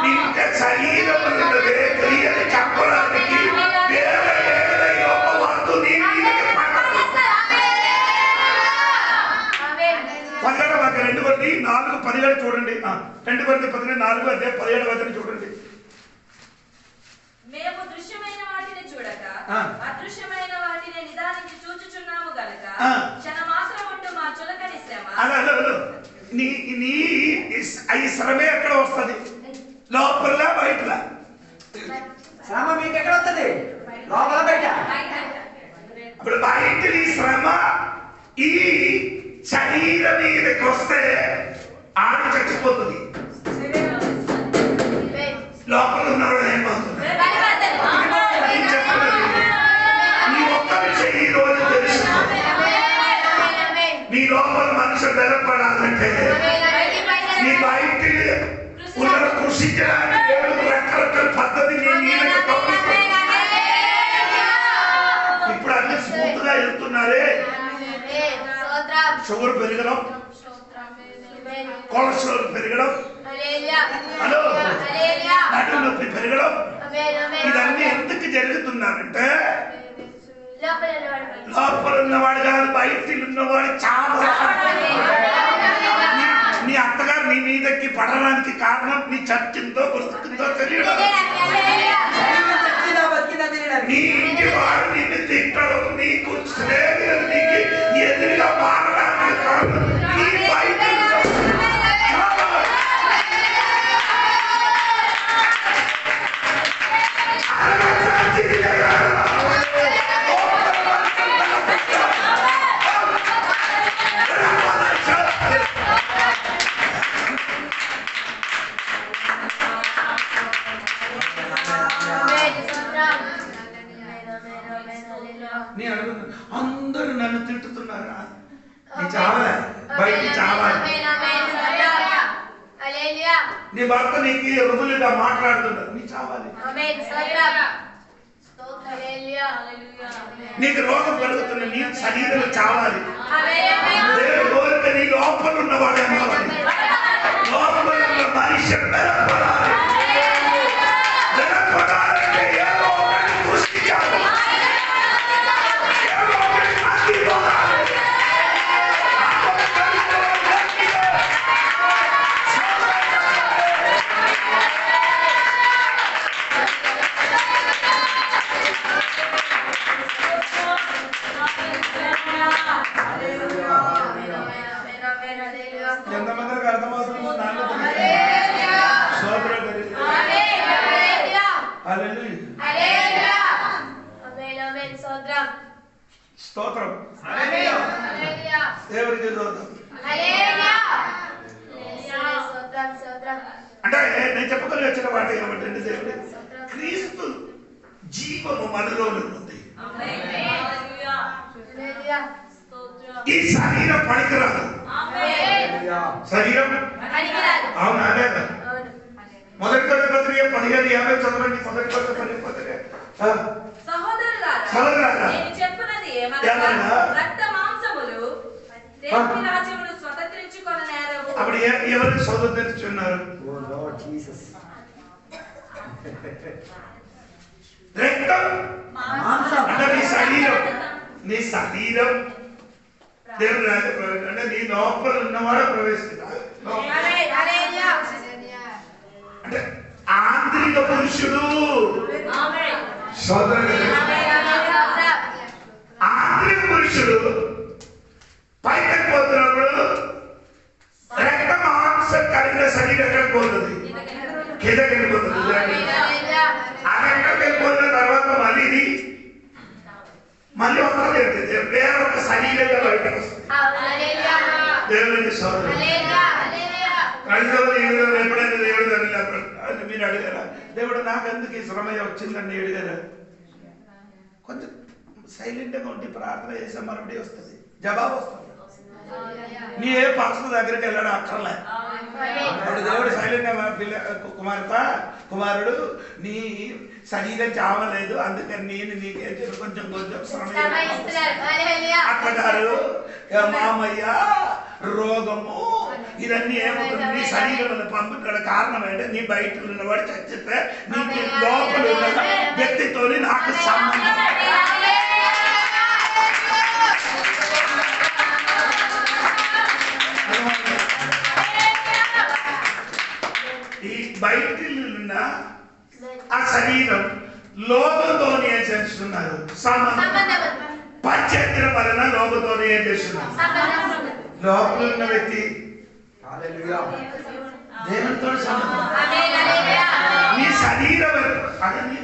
నిన్న శరీరం ఉన్నదే క్రియని చంపడానికి చూడండి. 2 కొరింథీ 4:17 చూడండి. మేము దృశ్యమైన వాటిని చూడక అదృశ్యమైన వాటిని నిదానించి చూచుచున్నాము గనుక క్షణమాత్రం ఉంటూ మా చులకని శ్రమ. ఈ శ్రమే ఎక్కడ వస్తుంది? లోపల బయట. శ్రమ మీకు ఎక్కడ వస్తుంది? లోపల బయట. ఇప్పుడు బయట ఈ శ్రమ ఈ శరీరం మీదకి వస్తే ఆడి చచ్చిపోతుంది. లోపల ఉన్నవాడు ఏమవుతుంది? నీ ఒక్క విషయం ఈ రోజు తెలుసుకో. నీ లోపల మనుషులు బలపడాలంటే నీ బయట ఉన్న కృషించడానికి దేవుడు రకరకాల పద్ధతి నీ మీదకి పంపిస్తాడు. ఇప్పుడు అన్ని స్మూత్ గా వెళ్తున్నారే. షుగర్ పెరగడం, కొలెస్ట్రాల్ పెరగడం, హలో నడుము నొప్పి పెరగడం, ఇదన్నీ ఎందుకు జరుగుతున్నారంటే లోపల ఉన్నవాడు కాదు, బయట ఉన్నవాడు చాలా. నీ అత్తగారు నీ మీదకి పడడానికి కారణం నీ చచ్చిందో బ్రతుకుందో తెలియడం. నీ ఇంటి వాడు నిన్ను తిట్టడం, నీకు స్నేహితులు నీకు ఎదురుగా మారడానికి కారణం నీ బయట. అందరూ నన్ను తిట్టుతున్నారా? నీ చావలే, బయట చావాలి. నీ భర్త నీకు రుదులుగా మాట్లాడుతున్నాడు, నీ చావాలి. నీకు రోగం కలుగుతున్న నీ శరీరం చావాలి. కోరిక నీ లోపల ఉన్నవాడు అన్నవాడు. లోపల ఉన్న మనిషి బలపడాలి. బలపడాలంటే ఏదో ఒకటి కృషించాలి. దేవుడికి స్తోత్రం. అంటే నేను చెప్పగలి వచ్చిన మాట ఏమంటే దేవుడు క్రీస్తు జీవము మనలో ఉంది. ఈ శరీరం పనికిరాదు. శరీరం అవునా లేదా? మొదటి కొత్త పత్రిక 15:50 చదవండి. మొదటి కొత్త పత్రిక సహోదరులారా, నేను చెప్పున్నది ఏమనగా రక్త మాంసములు దేవుని రాజ్యమును స్వతంత్రించుకొననేరవు. అప్పుడు ఎవరు స్వతంత్రించున్నారు? రక్తం అంటే నీ శరీరం దేవుడు అంటే నీ లోపల ఉన్నవాడు ప్రవేశిస్తాడు. అంటే ఆంతరిక పురుషుడు ఆంతరిక పురుషుడు పైకి పోతున్నప్పుడు రక్త మాంసం కలిగిన శరీరం ఎక్కడికి పోతుంది? కిందకి వెళ్ళిపోతుంది. ఆ రక్తం వెళ్ళిపోయిన తర్వాత మళ్ళీ వస్తుంది వేరే ఒక శరీరంగా బయటకు వస్తుంది. దేవుడికి స్తోత్రం. ఎప్పుడైనా దేవుడు మీరు అడిగారా? దేవుడు నాకెందుకు ఈ శ్రమ వచ్చిందని అడిగారా? కొంచెం సైలెంట్గా ఉండి ప్రార్థన చేసే మరొకటి వస్తుంది, జవాబు వస్తుంది. నీ ఏ పాస్టర్ దగ్గరికి వెళ్ళడం అక్కర్లే. దేవుడు సైలెంట్ కుమారుడు నీ శరీరం చావలేదు, అందుకని నేను నీకే కొంచెం శ్రమ. అక్కగారు మామయ్య రోగము ఇవన్నీ ఏమవుతుంది? నీ శరీరం పంపుతాడు. కారణం ఏంటంటే నీ బయట ఉన్నవాడు చచ్చితే నీ లోపల ఉన్న వ్యక్తితో నాకు సంబంధం. ఈ బయట ఉన్న ఆ శరీరం లోకంతోనే ఏం చేస్తున్నారు? పంచేంద్రం వలన లోకంతోనే ఏం చేస్తున్నారు? లోపల ఉన్న వ్యక్తి దేవునితో నీ శరీరం అదని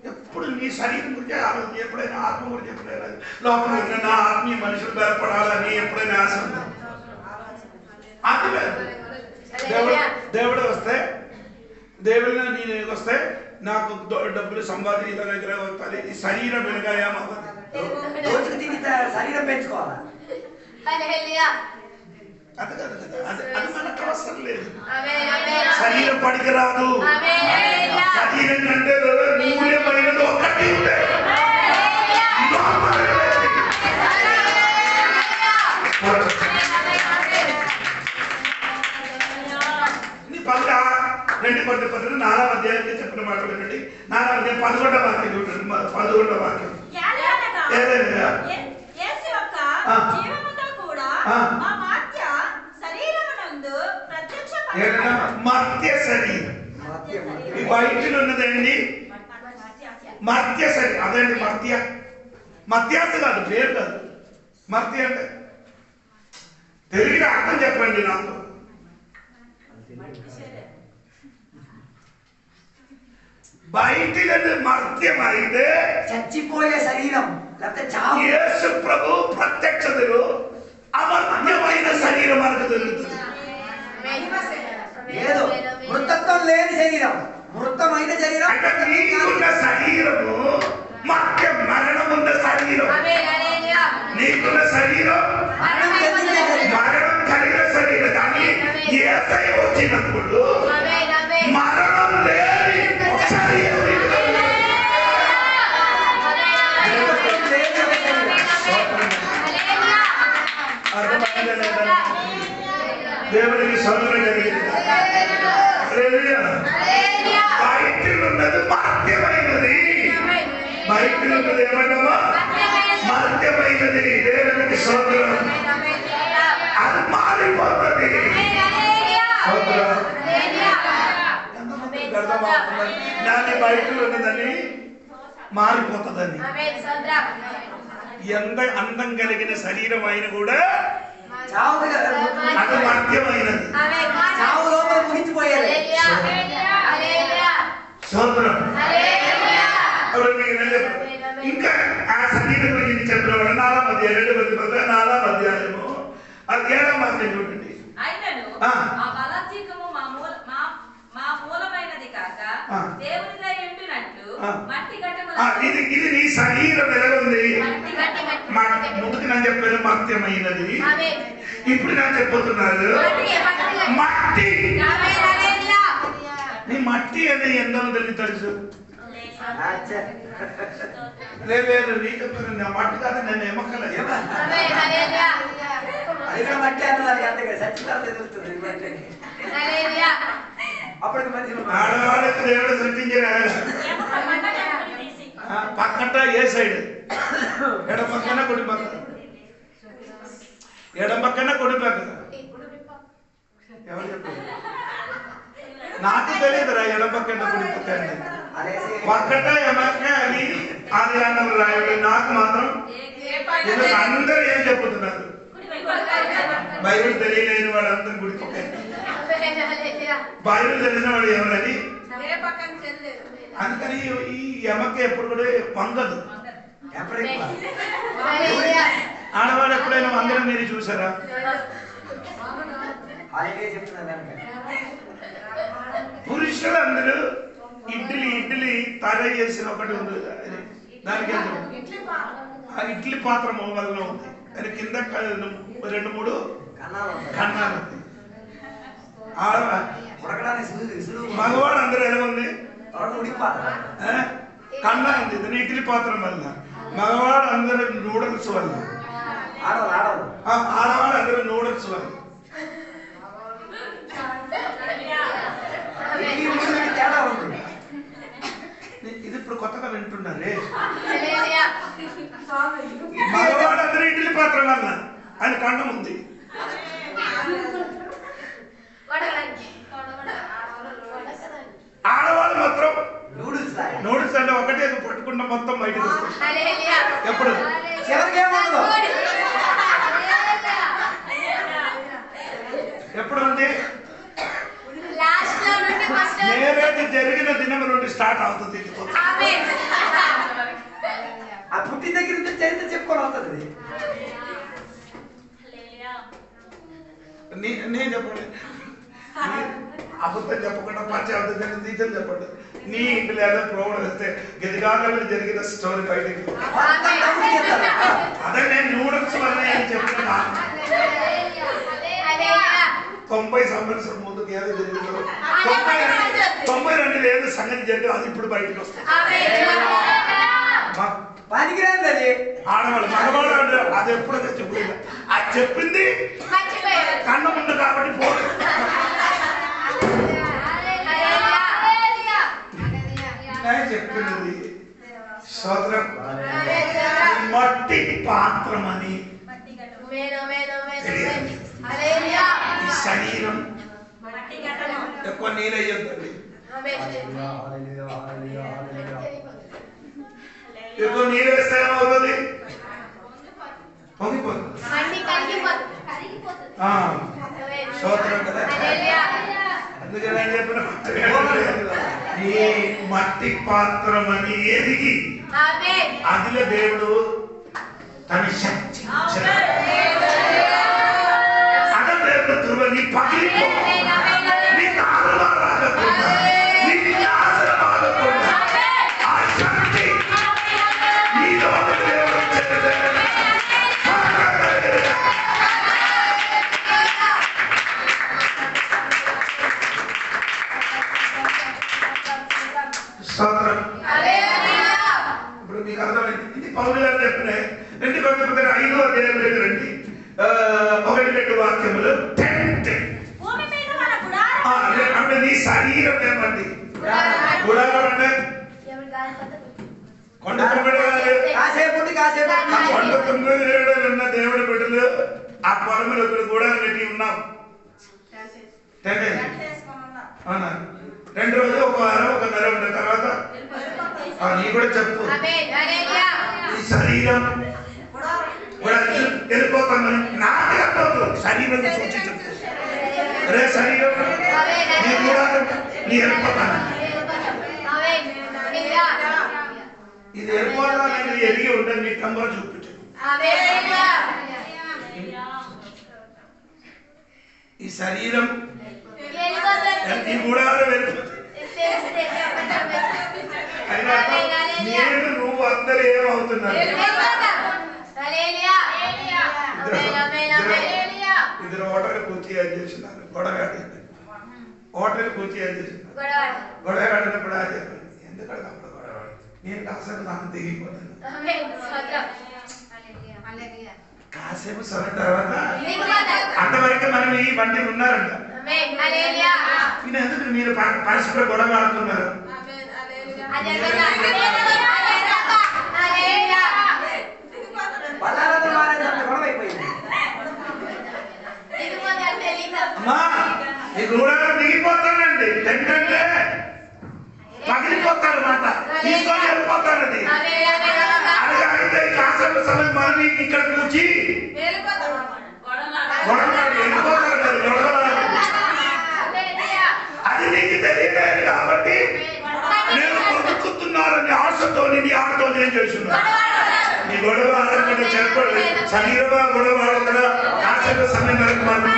ఎప్పుడు నీ శరీరం గురించి ఆలోచన, ఎప్పుడైనా ఆత్మ గురించి ఎప్పుడైనా లోపల ఉన్న నా ఆత్మీయ మనుషులు బలపడాలని ఎప్పుడైనా ఆశ ఉంది. దేవుడు వస్తే దేవుడిని నేను వస్తే నాకు డబ్బులు సంపాదించిన దగ్గర వస్తుంది. ఈ శరీరం వెనుక ఏమవుతుంది? శరీరం పెంచుకోవాలా? అది కాదు కదా, అది మనకు అవసరం లేదు. శరీరం పనికిరాదు. శరీరం అంటే మూల్యమైనది ఒక్కటి ఉండే రెండు కొద్ది పద్ధతులు 4వ అధ్యాయంలో చెప్పిన మాట వినండి. 4వ అధ్యాయం 11వ వాక్యం చూడండి. 11వ వాక్యం మర్త్య శరీరం. ఈ బయటలో ఉన్నదండి మర్త్య శరీరం. అదండి మర్త్య. మర్త్యాస కాదు, పేరు కాదు. మర్త్య అంటే తెలుగులో అర్థం చెప్పండి నాకు. బయట మర్త్యం అయితే చచ్చిపోయే శరీరం, యేసు ప్రభు ప్రత్యక్షతలో అమర్త్యమైన శరీరం మనకు దొరుకుతుంది. ఏదో మృతత్వం లేని శరీరం, మృతమైన శరీరం. అంటే నీకున్న శరీరము మర్త్య మరణమున్న శరీరం. నీకున్న శరీరం మరణం కలిగిన శరీరం. కానీ యేసయ్య వచ్చినప్పుడు మరణం లేని శరీరం. దేవుడికి సౌందర్యం కలిగింది. బయట ఉన్నది మర్త్యమైనది. బయట ఉన్నది ఏమన్నామా? మర్త్యమైనది. దేవుడికి సౌందర్యం అది మారిపోతుంది. దాని బయట ఉన్నదని మారిపోతుందని. ఎంత అందం కలిగిన శరీరం అయిన కూడా అది మర్త్యమైనది. ఇంకా ఆ శరీరం గురించి చెప్పిన 4వ అధ్యాయం 2వ అధ్యాయం అది 7వ వాక్యం చూడండి. అయినను ఆ బలాత్కారము మా మూలమైనది కాక దేవునిదై ఉండునట్లు మట్టి ఘటములు ఇది నీ శరీరం ఎలా ఉంది? ముందుకు నేను చెప్పాను మర్త్యమైనది. ఇప్పుడు నేను చెప్పుతున్నాను మట్టి. నీ మట్టి అని ఎంతో తెలుసు. లేదు నీ చెప్పాను నా మట్టి కాదు, నేను ఎమ్మకలేదు. ఆడవాళ్ళకి దేవుడు సృష్టించారు. పక్కట ఏ సైడ్? ఎడం పక్కన కుడి పక్కన? ఎడం పక్కన కుడి పక్కన? ఎవరు చెప్పారు? నాకు తెలియదురా ఎడం పక్కన కుడి పక్కన. పక్కట ఎమక్క అని ఆది కాండంలో రాయబడి. నాకు మాత్రం అందరూ ఏం చెప్పుతున్నారు? బైబిల్ తెలియలేని వాడు అందరూ గుడి పక్కన. బైబిల్ తెలిసిన వాడు ఎవరని? అందుకని ఈ ఎమక్క ఎప్పుడు కూడా వంగదు. ఆడవాడు ఎప్పుడైనా వంగడం మీరు చూసారా? పురుషులందరూ ఇడ్లీ తయారు చేసిన ఒకటి ఉంది. దానికి ఆ ఇడ్లీ పాత్ర వల్ల ఉంది. అది కింద 2-3 కన్నాలు. మగవాడు అందరూ ఎలా ఉంది? కన్నా ఉంది. దాని ఇడ్లీ పాత్ర వల్ల. మగవాడు అందరూ నూడిల్స్ వల్ల. ఆడవాడు అందరూ నూడిల్స్ వల్ల. ఇది ఇప్పుడు కొత్తగా వింటున్నారే. మగవాడు అందరూ ఇడ్లీ పాత్ర వల్ల ఆయన కండం ఉంది. ఆడవాళ్ళు మాత్రం నూడిల్స్ అంటే ఒకటే పట్టుకున్న మొత్తం బయటకు వస్తుంది. ఎప్పుడు ఎప్పుడు ఉంది? నేరేది జరిగిన దినం నుండి స్టార్ట్ అవుతుంది. ఆ పుట్టి దగ్గర నుంచి చరిత్ర చెప్పుకొని వస్తుంది. నేను చెప్పండి, అబద్ధం చెప్పకుండా మంచి అబద్ధం నిజం చెప్పండి. నీ ఇంటి లేదా ప్రోగ్రాం వస్తే గదిగాగలు జరిగిన స్టోరీ బయటకి. అదే నేను నూడిల్స్ వల్ల అని చెప్తున్నా. 90 సంవత్సరం ముందుకు ఏదో జరిగిందో 92 ఏదో సంగతి జరిగిందో అది ఇప్పుడు బయటకు వస్తుంది. ఆడవాళ్ళు మగవాళ్ళు అంటే అది ఎప్పుడో చెప్పలేదు. అది చెప్పింది కన్ను ముందు కాబట్టి పోదు. చెప్తున్నది స్తోత్రం. మట్టి పాత్రమని ఈ శరీరం ఎక్కువ నీళ్ళయ్యొద్దండి. ఎక్కువ నీళ్ళు వేస్తే ఏమవుతుంది? పొంగిపోతుంది. స్తోత్రం కదా. అందుకని నేను చెప్పిన ఈ మట్టి పాత్రమని ఎదిగి అదిలో దేవుడు తన శక్తి అదే దేవుడు తురువని పగిలిపో నీ కాలంలో రాగకుండా నీ నాశనం ఆగకుండా ఆ శక్తి నీలో దేవుడు స్తోత్రం. ఇప్పుడు మీకు అర్థమైంది. ఇది పౌలు గారు చెప్పిన 2 కొరింథీయులకు 5వ అధ్యాయంలోకి రండి. 1-2 వాక్యములు. అంటే నీ శరీరం ఏమండి? గుడారం అంటే కొండ తొమ్మిది ఉన్న దేవుడి బిడ్డలు ఆ పొలములు కూడా పెట్టి ఉన్నాం. అవునా? 2 రోజులు, 1 వారం, 1 నెల ఉన్న తర్వాత నీ కూడా చెప్పు ఈ శరీరం కూడా వెళ్ళిపోతామని నాకు చెప్పదు. శరీరం చూసి చెప్పు. రే శరీరం నీ కూడా నీ వెళ్ళిపోతాను. ఇది వెళ్ళిపోవడం అనేది ఎరిగి ఉంటుంది. నీ కంబర చూపించు. ఈ శరీరం ఈ గుడారం వెళ్ళిపోతుంది. అయినా నేను నువ్వు అందరూ ఏమవుతున్నారు? ఇద్దరు ఓటర్లు పూర్తి చేస్తున్నారు. గొడవ ఓటర్లు పూర్తి చేస్తున్నారు. గొడవ ఆడినప్పుడు అది ఎందుకంటే అప్పుడు గొడవ నేను కాసేపు నాకు దిగిపోతాను. కాసేపు సొర తర్వాత అంతవరకు మనం ఈ బండి ఉన్నారంట. ఎందుకు మీరు పరస్పర గొడవ ఆడుతున్నారు? అమ్మా ఈ గుడారం దిగిపోతానండి. ఎందుకంటే పగిలిపోతారు మాట తీసుకొని వెళ్ళిపోతారండి. అలాగే కాసేపు సమయం మనం ఇక్కడ కూర్చి అది నీకు తెలియలేదు కాబట్టి నేను కొనుక్కుతున్నారని ఆశతో నీ ఆటతో నేను చేస్తున్నాను. నీ గొడవ ఆడకుండా చెప్పండి. శరీరమా గొడవ ఆడకుండా కాసేపు సమయం వరకు మనం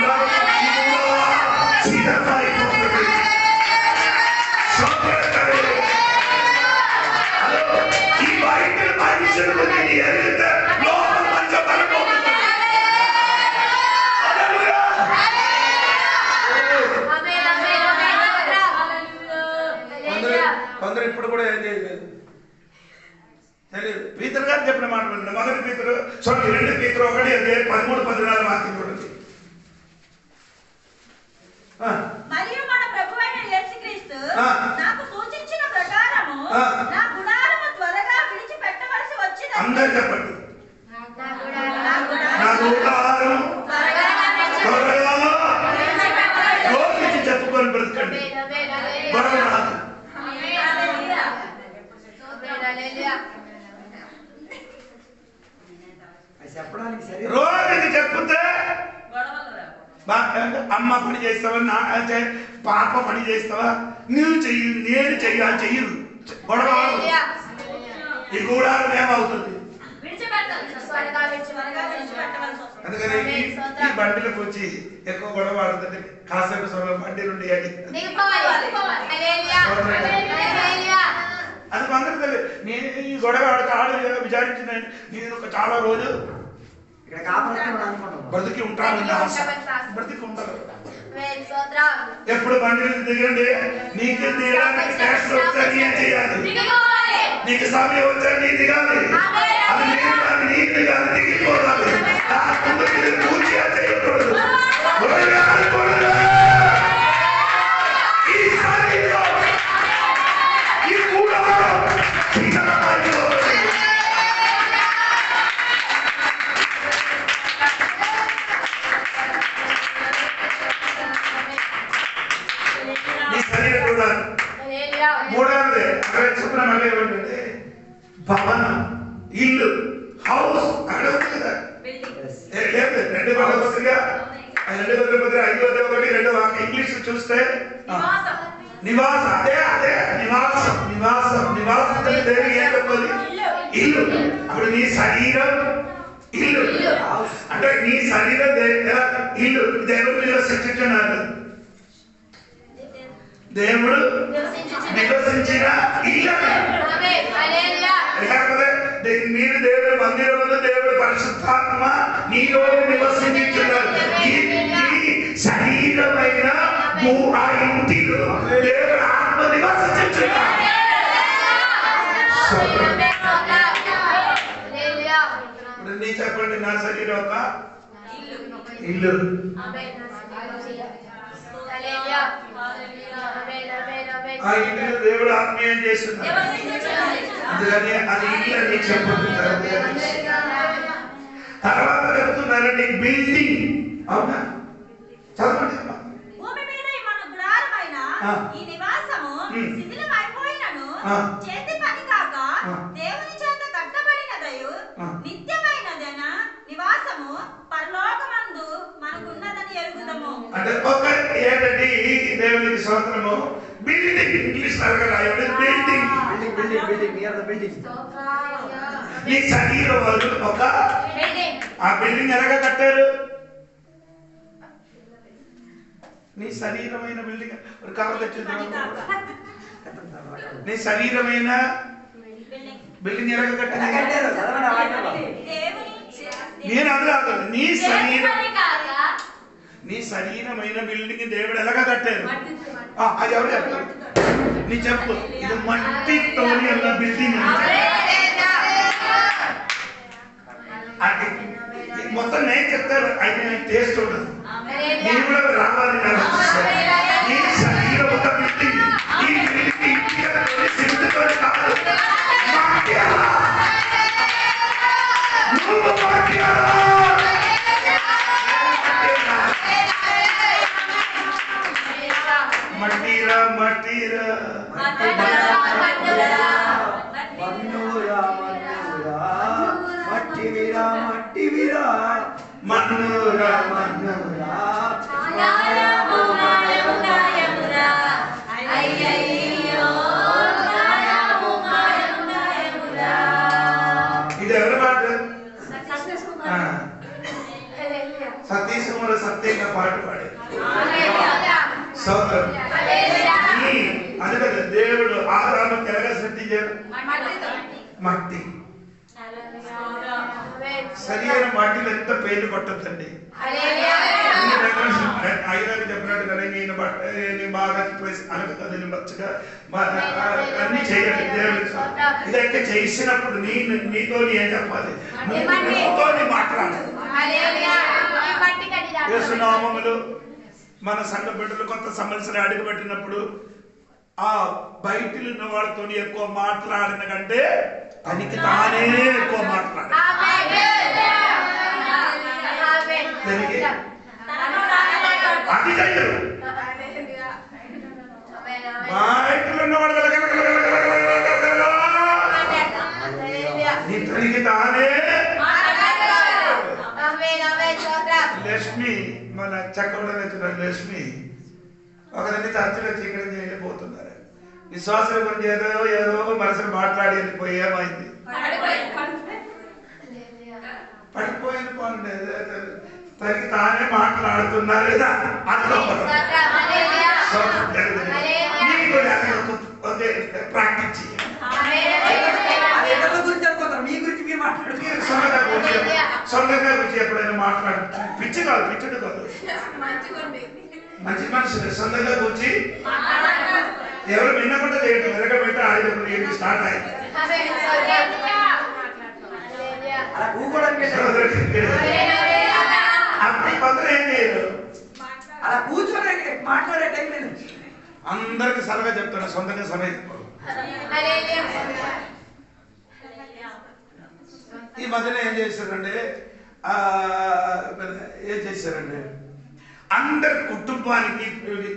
ఈ బయట మనుషులు కొందరు ఇప్పుడు కూడా ఏం చేయలేదు తెలియదు. పీతరు గారు చెప్పిన మాట వినండి. మొదటి పీతరు చూడండి, 2 పీతరు 1:13-14 వాక్యం చూడండి. మరియు మన ప్రభువైన యేసుక్రీస్తు నాకు సూచించిన ప్రకారము నా గుడారము త్వరగా విడిచిపెట్టవలసి వచ్చింది. అందరూ చెప్పండి. నా గుడారము త్వరగా లోకించి చెప్పుకొని బ్రతకండి. గొడవ రాదు. రోజుకి చెప్తే అమ్మ పని చేస్తావా, పాప పని చేస్తావా, నువ్వు చెయ్యి నేను చెయ్యాలి చెయ్యరు. గొడవ ఈ గుడారం ఏమవుతుంది? అందుకని ఈ బండిలకు వచ్చి ఎక్కువ గొడవ ఆడుతుంది. కాసేపు సమయం బండి నుండి అది అందరికి తెలియదు. నేను ఈ గొడవ ఆడు విచారించిన నేను చాలా రోజు బ్రతికి ఉంటాను. బ్రతికి ఉంటాను. ఎప్పుడు బండి దిగండి. నీకు దిగడానికి ట్యాక్స్ వచ్చా ఏం చేయాలి? నీకు సమయం వచ్చా నీ దిగాలి. అది నీ దిగాలి, దిగిపోవాలి. పూర్తిగా చేయకూడదు. మూడవది అక్కడ చెప్పిన మళ్ళీ ఏమంటే భవనం, ఇల్లు, హౌస్ అక్కడ ఉంది కదా. లేదు 2 పదకొండుగా 2:5 వాక్యం ఇంగ్లీష్ చూస్తే నివాసం. అదే నివాసం. దేవుడు ఏం చెప్పాలి? ఇల్లు. అప్పుడు నీ శరీరం ఇల్లు అంటే నీ శరీరం ఇల్లు. దేవుడు నివసించున్నాడు. దేవుడు నివసించిన ఇల్లు. మీరు దేవుడు మందిరంలో దేవుడు పరిశుద్ధాత్మ నీలో నివసించున్నాడు. శరీరమైన ఆ ఇంటిలో దేవుడు ఆత్మ నివసించున్నాడు. ఇప్పుడు నీ చెప్పండి, నా శరీరం ఒక ఇల్లు. ఆ ఇంటిలో దేవుడు ఆత్మీయం చేస్తున్నాడు. అందుకని అది ఇల్లు అని చెప్పుకుంటారు. తర్వాత చెప్తున్నారండి బిల్డింగ్. అవునా? చదవండి. భూమి మీద మన గుడారమైన ఈ నివాసము శిథిలమైపోయినను చేతి పని కాక దేవుని చేత కట్టబడినదయు నిత్యమైనదైన నివాసము పరలోకమందు మనకున్నదని ఎరుగుదము. అంటే ఒక ఏంటంటే దేవునికి స్తోత్రము. బిల్డింగ్ ఇంగ్లీష్ రాయండి. బిల్డింగ్ నీ శరీరం వాళ్ళు ఒక ఆ బిల్డింగ్ ఎలాగా కట్టారు? నీ శరీరమైన బిల్డింగ్ ఒక కవర్ తెచ్చింది. నీ శరీరమైన బిల్డింగ్ ఎలాగ కట్టింది? నేను అడగాలి, నీ శరీరమైన బిల్డింగ్ దేవుడు ఎలాగ కట్టారు? అది ఎవరు చెప్తారు? నీ చెప్పు. ఇది మట్టితోని అన్న బిల్డింగ్. మొత్తం నేను చెప్తాను, అయితే నేను టేస్ట్ ఉండదు. నేను కూడా రావాలి. నీ శరీరం ఒక బిల్డింగ్. ఈ బిల్డింగ్ సిద్ధతో కాదు, మట్టిరా మట్టిరా మట్టివిరా మట్టివిరా మన్నురా మన్నురా ఇది ఎవరి పాట? సతీష్ కుమార్ సత్యంగా పాట పాడే సౌకర్యం. అందుకని దేవుడు ఆదాముకి ఎలాగ సృష్టించారు? మట్టి. శరీరం మట్టిలో ఎంత పేరు పట్టద్దండి. అయ్యగారు చెప్పినట్టుగానే నేను బాగా అనకదని మచ్చగా అన్ని చేయండి. దేవుడు ఇదైతే చేసినప్పుడు నీతో ఏం చెప్పాలి? నీతో మాట్లాడాలి. యేసునామములో మన సంఘ బిడ్డలు కొత్త సమస్యలు అడుగుపెట్టినప్పుడు ఆ బయటిలో ఉన్న వాళ్ళతో ఎక్కువ మాట్లాడిన కంటే తనకి తానే ఎక్కువ మాట్లాడాలి. అది చెయ్యరు. బయటలో ఉన్న వాళ్ళు తనకి తానే. లక్ష్మి మన చక్కగా లక్ష్మి ఒకరిని చర్చలో చీకటి వెళ్ళిపోతున్నారు. విశ్వాసం గురించి ఏదో మనసులు మాట్లాడి వెళ్ళిపోయి ఏమైంది? పడిపోయింది. పోండి, తనకి తానే మాట్లాడుతున్నారు లేదా ప్రాక్టీస్ చేయాలి. సొంతంగా గురించి ఎప్పుడైనా మాట్లాడు. పిచ్చి కాదు, పిచ్చుడు కాదు, మంచి మనుషులు సొంతంగా కూర్చి ఎవరు విన్నకుండా చేయడం. వెనకబెట్టి ఆడేటప్పుడు ఏంటి స్టార్ట్ అయింది. అప్పుడు కొందరు ఏం చేయరు, అలా కూర్చొని మాట్లాడే టైం లేదు. అందరికి సరగా చెప్తాను, సొంతంగా సరగా చెప్పారు. ఈ మధ్యన ఏం చేశారంటే అందరి కుటుంబానికి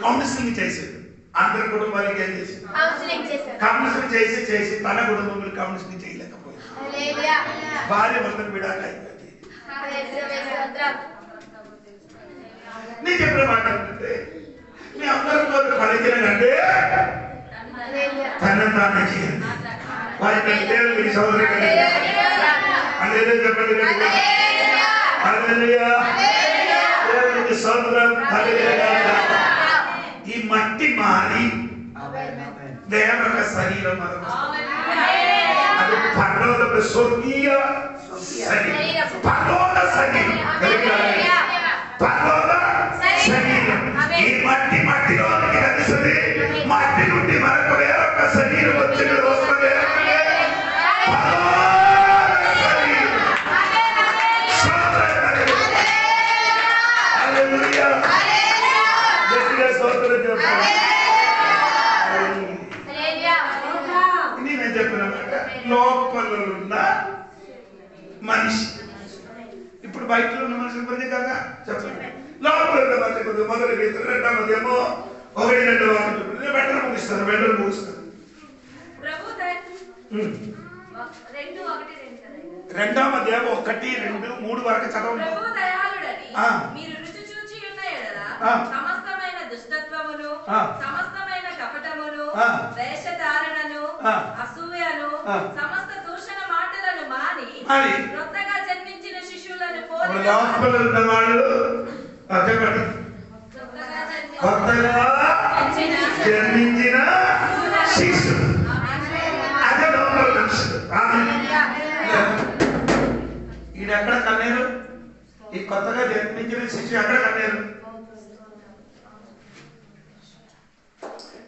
కౌన్సిలింగ్ చేశారు. అందరి కుటుంబానికి ఏం చేశారు? కౌన్సిలింగ్ చేసి తన కుటుంబంలో కౌన్సిలింగ్ చేయలేకపోయింది. భార్య భర్తకు విడాక అయిపోయింది. నేను చెప్పిన మాట ఏంటంటే మీ అందరితో ఫలించినంటే తన తానే చేయండి. వారి దేవుడి సోదరు అదేదో చెప్పండి. దేవుడికి సోదరం. ఈ మట్టి మారి దేవుడి శరీరం అది పర్లోక స్వర్గీయ శరీరం. పర్లోక శరీరం, పర్లోక శరీరం. ఈ మట్టిలో కలిసింది. మట్టి నుండి మనకు వేరొక శరీరం వచ్చిన వస్తుంది. నేను చెప్పిన లోపల ఉన్న మనిషి ఇప్పుడు బయటలో ఉన్న మనిషి గురించి కదా చెప్పండి. లోపల ఉన్న మనిషి గురించి మొదటి రీతి రెండవది ఏమో 1-2 వాక్యం బెటర్ ముగిస్తాను. రెండవ అధ్యాయం 1-2-3 వరకు చదవండి. సమస్తమైన దుష్టత్వమును, సమస్తమైన కపటమును, వేషధారణను, అసూయను, సమస్త దూషణ మాటలను మాని కొత్తగా జన్మించిన శిశువులను పోలి కొత్తగా జన్మించిన శిశువు. అదే లోపల మనుషుడు. ఈయన ఎక్కడ కన్నేరు? ఈ కొత్తగా జన్మించిన శిశువు ఎక్కడ కన్నేరు?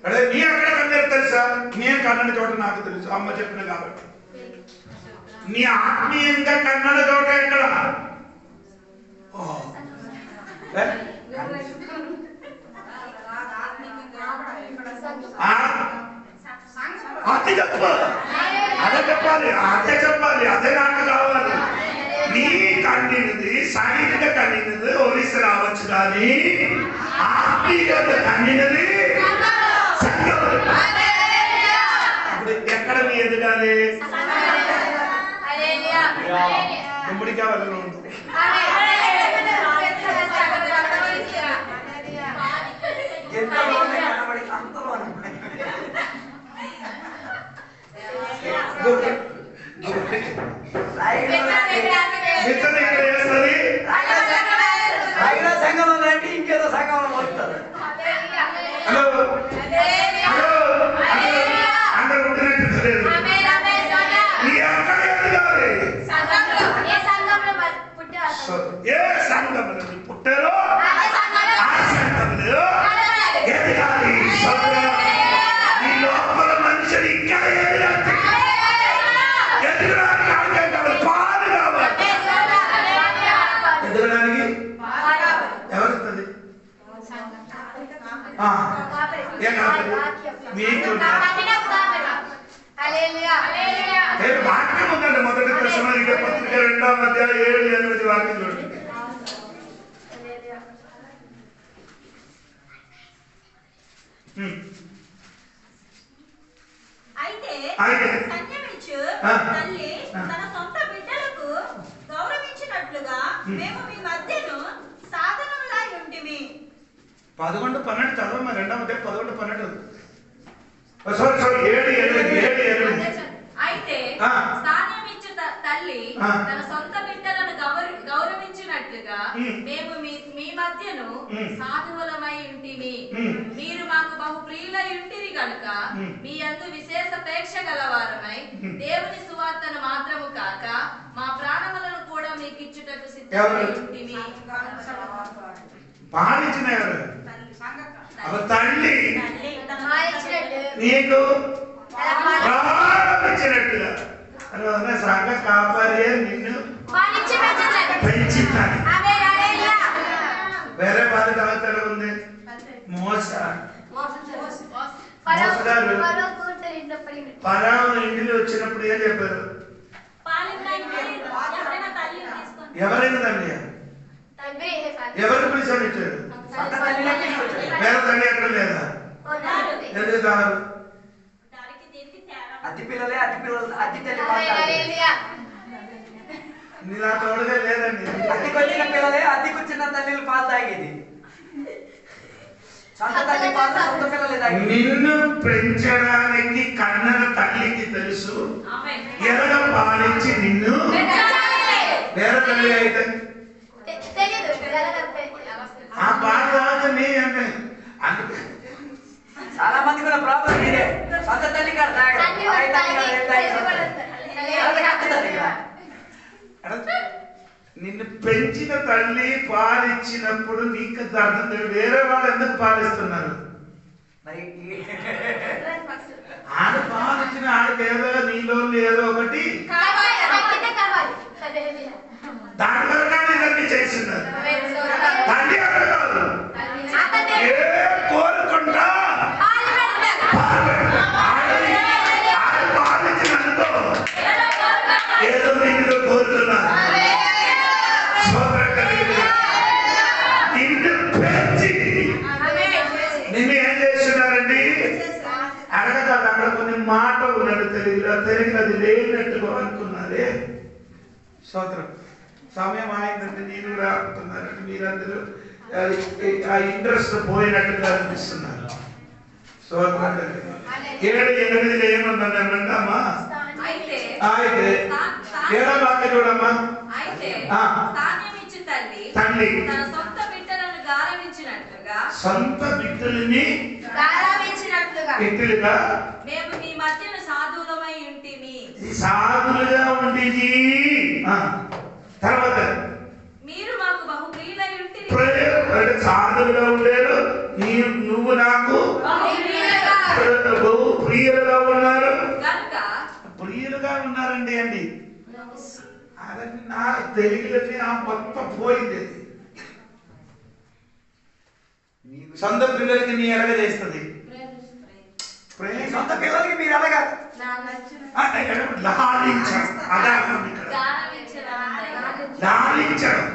అదే నీ ఎక్కడ కన్నేరు తెలుసా? నేను కన్నడ చోట నాకు తెలుసు, అమ్మ చెప్పిన కాబట్టి. నీ ఆత్మీయంగా కన్నడ చోట ఎక్కడ? అదే చెప్పాలి, అదే చెప్పాలి, అదే చెప్పాలి, అదే నాకు కావాలి. నీ కన్నినది శారీరక కన్నినది ఒరిస్స రావచ్చు, కానీ ఆత్మీయత కన్నినది ఎక్కడ నీ ఎదగాలి? గుమ్మడికాయ వల్ల ఉంది. సంగమం అంటే ఇంకేదో సంగమం వస్తుంది. హలో అందరూ ఉంటున్నట్టు ఏ సంఘంలో పుట్టారో ఆ సంఘంలో ఎదగాలి. ఈ లోపల మనిషిని ఇక్కడ ఎదగడానికి పాలు కావాలి. ఎదగడానికి ఎవరుతుంది? మీకు వాక్యం ఉందండి. మొదటి దశలోనిక పత్రిక 2వ అధ్యాయం 7-8 వాక్యం చూడండి. అయితే సంయమించు తల్లి తన సొంత బిడ్డలకు గౌరవించినట్లుగా మేము మీ మధ్యను సాధనములా ఉంటిమి. 11-12 చదవమ్మా. 2వ అధ్యాయం 11-12. సారీ 7-8. అయితే స్థానమిచ్చు తల్లి తన సొంత బిడ్డలను గౌరవించినట్లుగా మేము మీ మధ్యను సాధువులమై ఉంటిమి. మీరు మాకు బహు ప్రియులై ఉంటిరి గనుక మీ యందు విశేష ప్రేక్ష గలవారమై దేవుని సువార్తను మాత్రము కాక మా ప్రాణములను కూడా మీకు ఇచ్చుటకు సిద్ధమై ఉంటిమి. బాధించిన తల్లి నీకు ప్రారంభించినట్టుగా సంఘ కాపాడే నిన్ను పెంచుతాను. వేరే బాధ్యత అవతల ఉంది. మోసగారు పరావు ఇంటిలో వచ్చినప్పుడు ఏం చెప్పారు? ఎవరైనా తండ్రి ఎవరు పిలిచారు ఇచ్చారు? వేరే తండ్రి ఎక్కడ లేదా? ఎందుకు కాదు? అతి పిల్లలే అతి తల్లి నా తోడుగా లేదండి. అతికొచ్చిన పిల్లలే అతికొచ్చిన తల్లిలు పాలు తాగేది. సొంత తల్లి పాలు సొంత పిల్లలే తాగేది. నిన్ను పెంచడానికి కన్నడ తల్లికి తెలుసు ఎరగ పాలించి నిన్ను వేరే తల్లి అయితే ఆ బాధ నీ అంటే చాలా మంది కూడా ప్రాబ్లం ఇదే. సొంత తల్లి కాదు నిన్ను పెంచిన తల్లి పాలిచ్చినప్పుడు నీకు అర్థం లేదు. వేరే వాళ్ళు ఎందుకు పాలిస్తున్నారు? ఆడ పాలిచ్చిన ఆడికి ఏదో నీలో ఏదో ఒకటి దాని వల్ల ఇవన్నీ చేస్తున్నారు. తల్లి అక్కడ కాదు, కోరుకుంటా పాలించినందుకో ఏదో నీలో కోరుతున్నారు. నిన్ను పెంచి నిన్ను ఏం చేస్తున్నారండి? అడగదా అక్కడ కొన్ని మాట ఉన్నాడు తెలుగులో, తెలుగునది లేనట్టుగా అనుకున్నారే. స్తోత్రం. సమయం ఆయిందంటే నేను రాకుతున్నారంటే మీరందరూ ఆ ఇంట్రెస్ట్ పోయినట్టుగా అనిపిస్తున్నారు. స్తోత్రం. 7-8 ఏమన్నానంటే అమ్మా అయితే 7వ వాక్యం చూడమ్మా. అయితే స్థానమిచ్చు తల్లి తల్లి తన సొంత బిడ్డలను గౌరవించినట్లుగా సొంత బిడ్డలని గారావించినట్లుగా మేము మీ మధ్యన సాధువులమై ఉంటిమి. సాధులుగా ఉండేది. తర్వాత మీరు మాకు బహు ప్రియులై ఉంటిరి. అంటే సాధులుగా ఉండేరు, నువ్వు నాకు బహు ప్రియులుగా ఉన్నారు. కనుక ప్రియులుగా ఉన్నారండి అండి. అదని నా తెలుగులోనే ఆ మొత్తం పోయింది. సొంత పిల్లలకి నీ ఎలాగ చేస్తుంది సొంత పిల్లలకి మీరు ఎలాగా లాలించడం. లాలించడం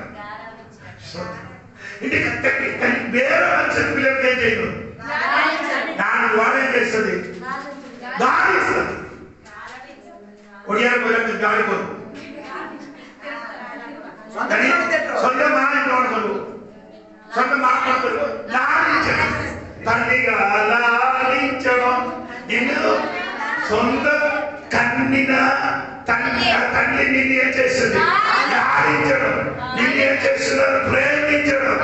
ఇంటికి వేరే వచ్చిన పిల్లలకి ఏం చేయదు, దాని ద్వారా ఏం చేస్తుంది, లాలిస్తుంది. ఒడియాల పిల్లలకి గాలిపోదు, సొంత మాట్లాడతారు, సొంత మాట్లాడతారు. లాలించడం, తండ్రిగా లాలించడం. నిన్ను సొంత కన్నిన తండ్రి నిన్ను ఏం చేస్తుంది, లాలించడం. నిన్ను ఏం చేస్తున్నారు, ప్రేమించడం.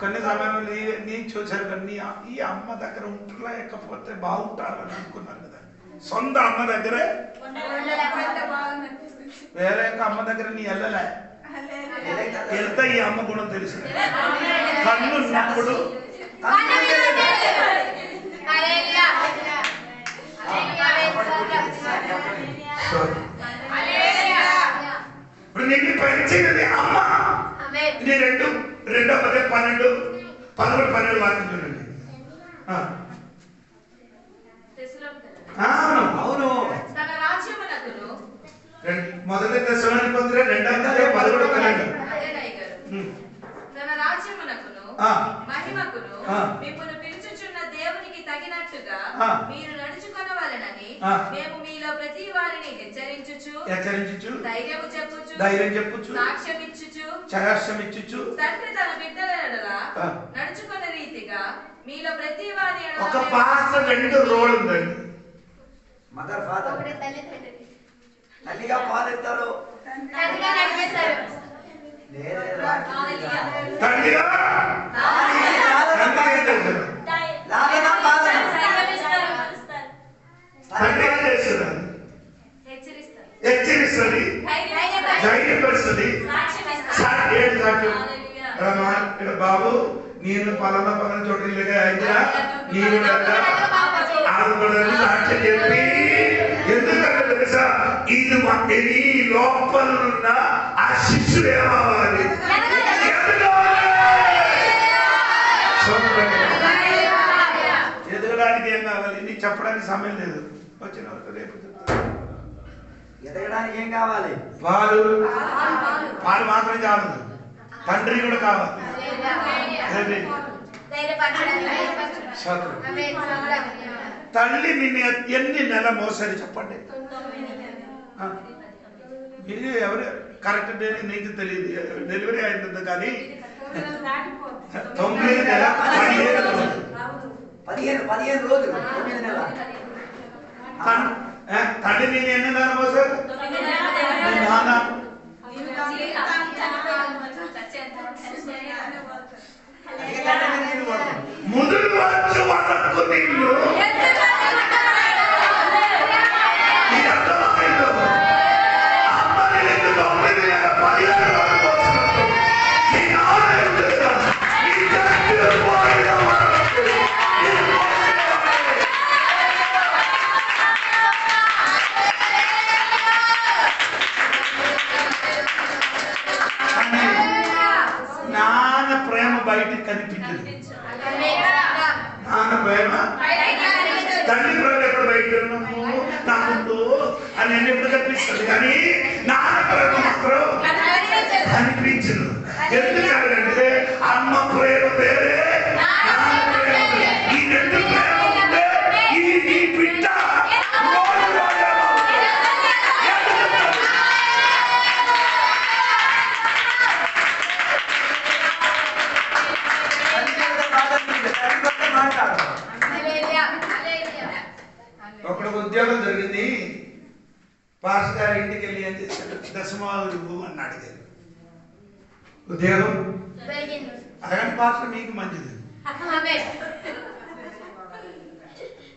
కొన్ని సమయంలో నేను చూశాను కానీ ఈ అమ్మ దగ్గర ఉంటున్నా ఎక్కపోతే బాగుంటారని అనుకున్నాను కదా. సొంత అమ్మ దగ్గరే వేరే అమ్మ దగ్గర నీ వెళ్ళలే, వెళ్తే ఈ అమ్మ గుణం తెలుసు. కన్ను ఉన్నప్పుడు ఇప్పుడు నీకు పెంచినది అమ్మ. ఇది 2:12 వాక్యం చూడండి. అవును. తన రాజ్యమునకును మొదటి దశలోని పొందిన 2:11. తన రాజ్యమునకును మహిమకును మిమ్మల్ని పిలుచుచున్న దేవునికి తగినట్టుగా మీరు నడుచుకొనవలెనని మేము మీలో ప్రతి వారిని హెచ్చరించుచు ధైర్యం చెప్పుచు సాక్ష్యం ఇచ్చుచు తండ్రి తన బిడ్డల ఎడల నడుచుకున్న రీతిగా మీలో ప్రతి వారి ఒక పాత్ర 2 రోల్ ఉందండి. మదర్ ఫాదర్ తల్లిగా పాలిస్తారు, తండ్రిగా హెచ్చరిస్తుంది, ధైర్యపరుస్తుంది. బాబు నేను పలానా చోట్ల అయినా నేను ఆదుకోవడానికి సాక్ష్యం చెప్పి, ఎందుకంటే తెలుసా ఇది లోపల ఉన్న ఆ శిష్యుడు ఏమవ్వాలి, ఎదగడానికి ఏం కావాలి, నీకు చెప్పడానికి సమయం లేదు. వచ్చిన వరకు రేపు ఎదగడానికి ఏం కావాలి, పాలు మాత్రం చాలదు, తండ్రి కూడా కావాలి. తల్లి నిన్ను ఎన్ని నెల మోసని చెప్పండి. మీరు ఎవరు కరెక్ట్ నీకు తెలియదు, డెలివరీ అయింది కానీ 9 నెల 15 రోజులు 9 నెలల. తండ్రి నేను ఎన్ని నెల మోసారు, నాన్న ముందు వచ్చి వాళ్ళకు నిన్ను నాన్న ప్రేమ బయటికి కనిపించదు. నాన్న ప్రేమ తండ్రి ప్రేమ ఎప్పుడు బయట నా ముందు అని నేను ఎప్పుడు కనిపిస్తుంది, కానీ నాన్న ప్రేమ మాత్రం కనిపించదు. ఎందుకంటే అమ్మ ప్రేమ వేరే, నాన్న ప్రేమ వేరే. ఈ 2 ప్రేమ ఉంటే ఈ బిడ్డ ఒకడు ఉద్యోగం జరిగింది. పాస్ గారి ఇంటికి వెళ్ళి ఏం చేశాడు, దశమాలు ఇవ్వు అని అడిగారు. ఉద్యోగం దొరికింది. అలాంటి పాత్ర మీకు మంచిది. ఆమేన్.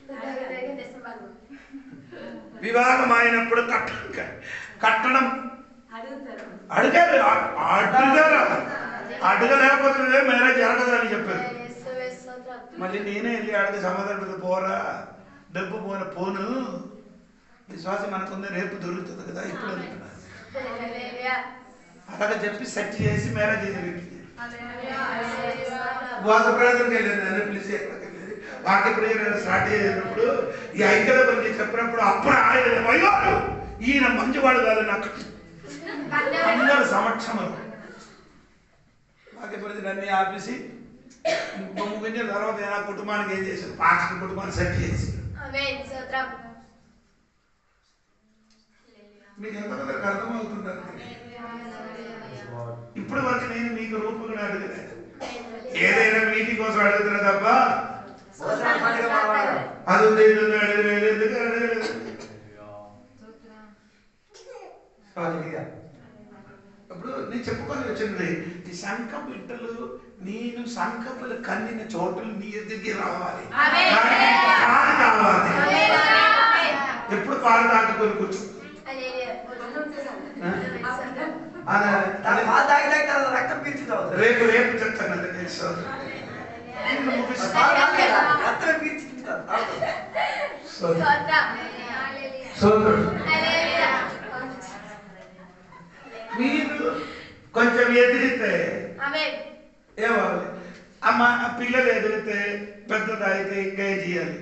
దొరికింది ఇస్తాను. వివాహం అయినప్పుడు కట్టడం అడగారు. అడగలేకపోతే మ్యారేజ్ జరగదు అని చెప్పారు. మళ్ళీ నేనే వెళ్ళి అడిగి సమాధానం పోరా డబ్బు పోను విశ్వాసం మనకుంది, రేపు దొరుకుతుంది కదా ఇప్పుడు అనుకున్నా. అలాగే చెప్పి సెట్ చేసి మ్యారేజ్ చేసి ఉపవాస ప్రార్థనకి వెళ్ళాను. నన్ను పిలిచి ఎక్కడికి వెళ్ళేది వాక్య ప్రేయర్ స్టార్ట్ చేసినప్పుడు ఈ ఐక్యత గురించి చెప్పినప్పుడు అప్పుడు ఆయన వైవాడు ఈయన మంచివాడు కాదు నాకు అందరు సమక్షంలో వాక్య ప్రేయర్ అన్ని ఆపేసి ముగించిన తర్వాత నా కుటుంబానికి ఏం చేశాను, పాస్టర్ కుటుంబాన్ని సెట్ చేసి మీకు ఎంతమందికి అర్థమవుతుంటారు. ఇప్పుడు వరకు నేను మీకు రూపంగా అడగలేదు, ఏదైనా మీటింగ్ కోసం అడుగుతున్నా తప్ప అది ఉంది ఇది ఉంది అడగలేదు. ఎందుకు అడగలేదు? ఇప్పుడు నేను చెప్పుకొని వచ్చింది ఈ సంఘ బిడ్డలు నేను సంఘములు కన్నిన చోటులు నీ ఎదురికి రావాలి, కావాలి. ఎప్పుడు పాలు దాటుకొని కూర్చో రక్తం పీల్చుతావు. రేపు రేపు చెప్తాను. రక్తం పీల్చుతావు. మీరు కొంచెం ఎదిరితే ఏమవ్వాలి, అమ్మ పిల్లలు ఎదిరితే పెద్దదైతే ఇంకా ఏం చేయాలి?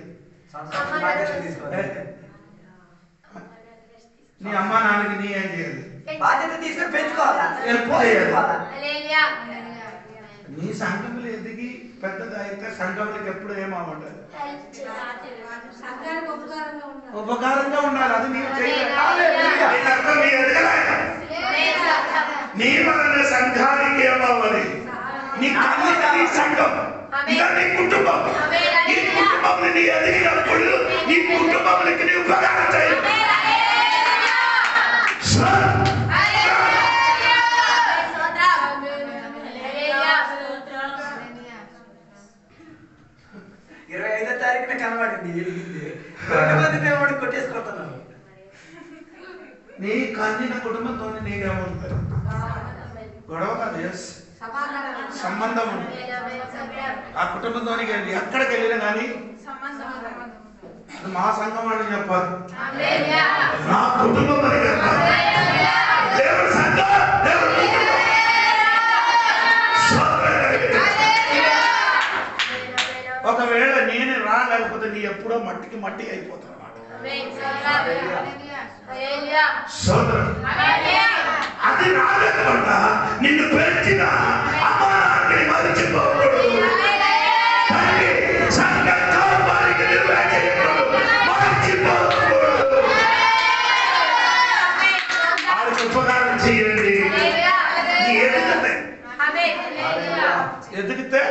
నీ అమ్మ నాన్నకి నీ ఏం చేయాలి? బాధ్యత తీసుకొని పెంచుకోవాలా. నీ సంఘములు ఎదిగి పెద్దదైతే సంఘములకి ఎప్పుడు ఏమవ్వాలి? ఉపకారంగా ఉండాలి. అది నీవు చేయాలి. నీ వలన సంఘానికి ఏమవ్వాలి? నీ కన్నుల నీ సంఘం, ఇక నీ కుటుంబం, ఈ కుటుంబం నీ ఎదిగినప్పుడు ఈ కుటుంబానికి నీ ఉపకారం చేయాలి. కనబడింది వెలిగింది కొట్టేసుకుంటున్నాను. నీ కన్నిన కుటుంబంతో నీకేముంటుంది? గొడవ కాదు, సంబంధం ఉంది. ఆ కుటుంబంతో ఎక్కడికి వెళ్ళినా కానీ అది మా సంఘం అని చెప్పాలి, నా కుటుంబం అని చెప్పాలి. దేవుడి సంఘం, దేవుడి కుటుంబం. ఒకవేళ నేనే రాలేకపోతే నీ ఎప్పుడో మట్టికి మట్టి అయిపోతాను అది రాలేకుండా నిన్ను పెంచిన అమ్మాన్ని మరిచిపోకూడదు. వారికి ఉపకారం చేయండి. ఎదిగితే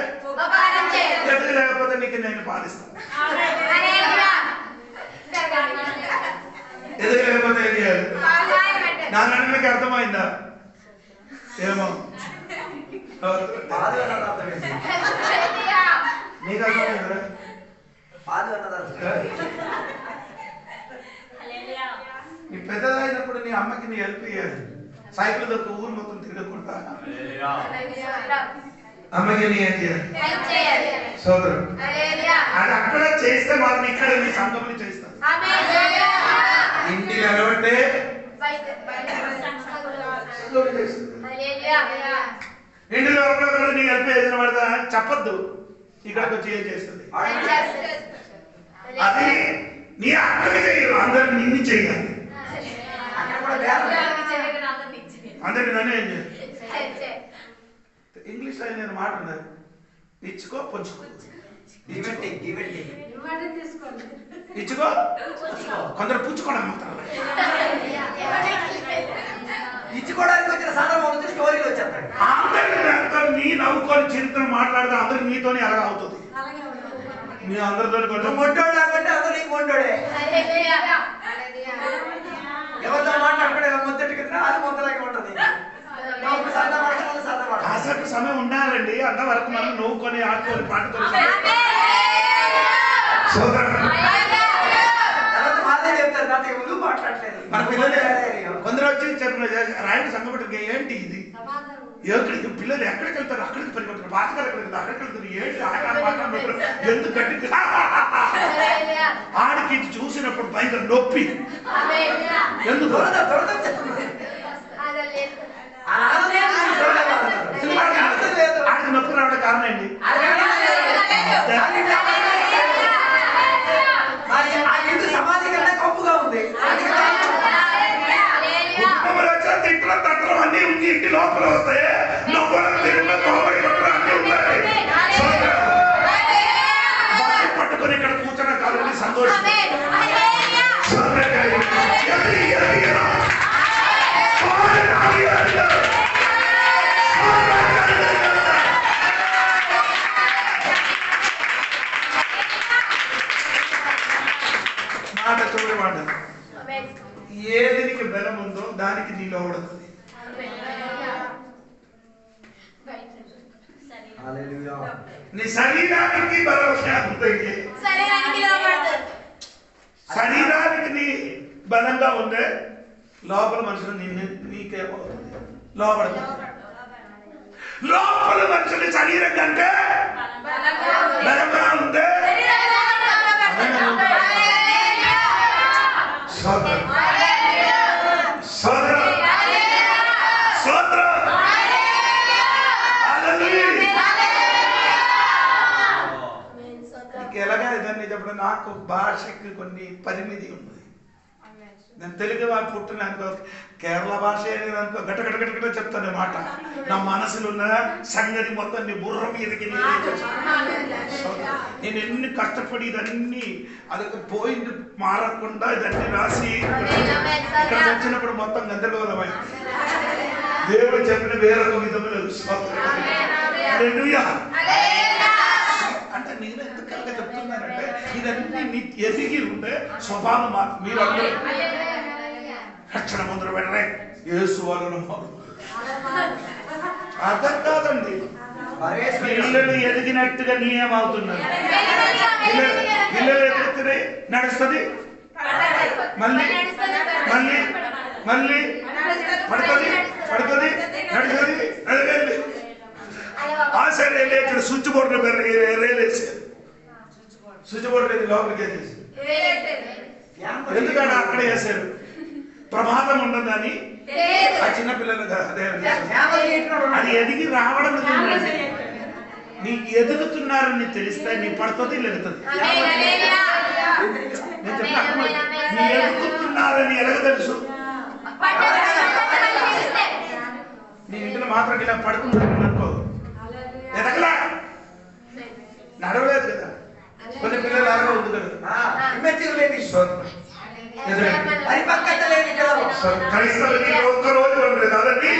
ఎదగలేకపోతే నీకు నేను పాలిస్తాను. ఎదగలేకపోతే ఏం చేయాలి? నా నన్ను అర్థమైందా? ఏమో నీకు అర్థమైందా? నీ పెద్దదైనప్పుడు నీ అమ్మకి నీ హెల్ప్ చేయాలి. సైకిల్ దొక్క ఊరు మొత్తం తిరగకుండా అమ్మకి నీ ఏం చేయాలి? సోదరు అది అక్కడ చేస్తే మనం ఇక్కడ నీ సంఘంలో చేస్తాం. ఇంటికి అలవాటే ఇంటిలో ఒకరు నీ హెల్ప్ చేసిన పడతా చెప్పద్దు. ఇక్కడికి వచ్చి ఏం చేస్తుంది? అది నీ అక్కడికి చేయరు, అందరు నిన్ను చేయాలి. అందరికి నన్ను ఏం చేయాలి? ఇంగ్లీష్ లో నేను మాట ఉన్నది, ఇచ్చుకో పుచ్చుకో. ఇచ్చుకో, కొందరు పుచ్చుకోవడం ఇచ్చుకోవడానికి వచ్చిన సందర్భం స్టోరీలు వచ్చేస్తాయి. అందరికీ నీ నవ్వుకొని చరిత్ర మాట్లాడితే అందరికి నీతోనే అలాగా అవుతుంది. మీ అందరితో మొట్టోడు లేకుంటే అందరూ నీకు మొట్టోడే. ఎవరితో మాట్లాడుకుంటే మొదటి కదా అది మొదలగా ఉంటుంది. సమయం ఉండాలండి. అంతవరకు మనం నవ్వుకొని ఆడుకొని పాటతో మన పిల్లలు కొందరు వచ్చి చెప్పిన రాయుడు సంఘపడి ఏంటి ఇది ఎక్కడికి పిల్లలు ఎక్కడికి వెళ్తారు అక్కడికి పరిగెడతారు భాస్కర్ ఎక్కడికి వెళ్తారు అక్కడికి వెళ్తారు ఏంటి ఎందుకు గట్టి ఆడికి ఇది చూసినప్పుడు భయంకర నొప్పి ఎందుకు ఆడికి నొప్పి రావడం కారణం ఏంటి సమాధి కన్నా కప్పుగా ఉంది తిట్ల తట్టడం అన్ని ఉంది ఇంటి లోపల వస్తాయి పట్టుకొని ఇక్కడ కూర్చున్న కాలంలో సంతోషం మాట చూడ మాట ఏదినికి బలం ఉందో దానికి నీలో ఉడుతుంది. నీ శరీరానికి బలం శరీరానికి నీ బలంగా ఉండే లోపల మనుషులు నీకేమవుతుంది లోపడుతుంది. లోపల మనుషులు శరీరం కంటే బలంగా ఉంటే ఎలాగా ఇదని చెప్పడం నాకు భాషకి కొన్ని పరిమితి ఉంది. నేను తెలుగు వాళ్ళు పుట్టినానుకో కేరళ భాష అనుకో గట్ట గట్ట గట్ట గట్ట చెప్తాను మాట. నా మనసులో ఉన్న సంగతి మొత్తం నీ బుర్ర మీదకి నేను ఎన్ని కష్టపడి ఇదన్నీ అది పోయింది మారకుండా ఇదన్నీ రాసి ఇక్కడ వచ్చినప్పుడు మొత్తం గందరగోళమై దేవుడు చెప్పిన వేరొక విధములు అంటే నేను ఎందుకల్గా చెప్తున్నానంటే ఇదన్నీ ఎదిగి ఉంటే స్వభావం మీరు అందరూ రక్షణ ముందర పెట్టరే యేసు వాళ్ళను అర్థం కాదండి. పిల్లలు ఎదిగినట్టుగా నీయేమవుతున్నారు. పిల్లలు ఎదుగుతూనే నడుస్తుంది మళ్ళీ మళ్ళీ మళ్ళీ పడుతుంది పడుతుంది నడుస్తుంది అదే ఆ సైడ్ వెళ్ళి ఇక్కడ స్విచ్ బోర్డు రేలేసారు. స్విచ్ బోర్డు లేదు లోపలికి వేసేసి ఎందుకంటే అక్కడ వేసారు ప్రమాదం ఉండదని ఆ చిన్న పిల్లలు అది ఎదిగి రావడం నీ ఎదుగుతున్నారని తెలిస్తే నీ పడుతుంది లెగుతుంది. నీ ఎదుగుతున్నారని ఎలాగ తెలుసు? నీ ఇంట్లో మాత్రం ఇలా పడుకుంటున్నాను అనుకో ఎదగలా నడవలేదు కదా. కొన్ని పిల్లలు అలాగే ఉంది కదా క్రైస్తవులకి ఒక్కరోజు ఉండలేదు అదండి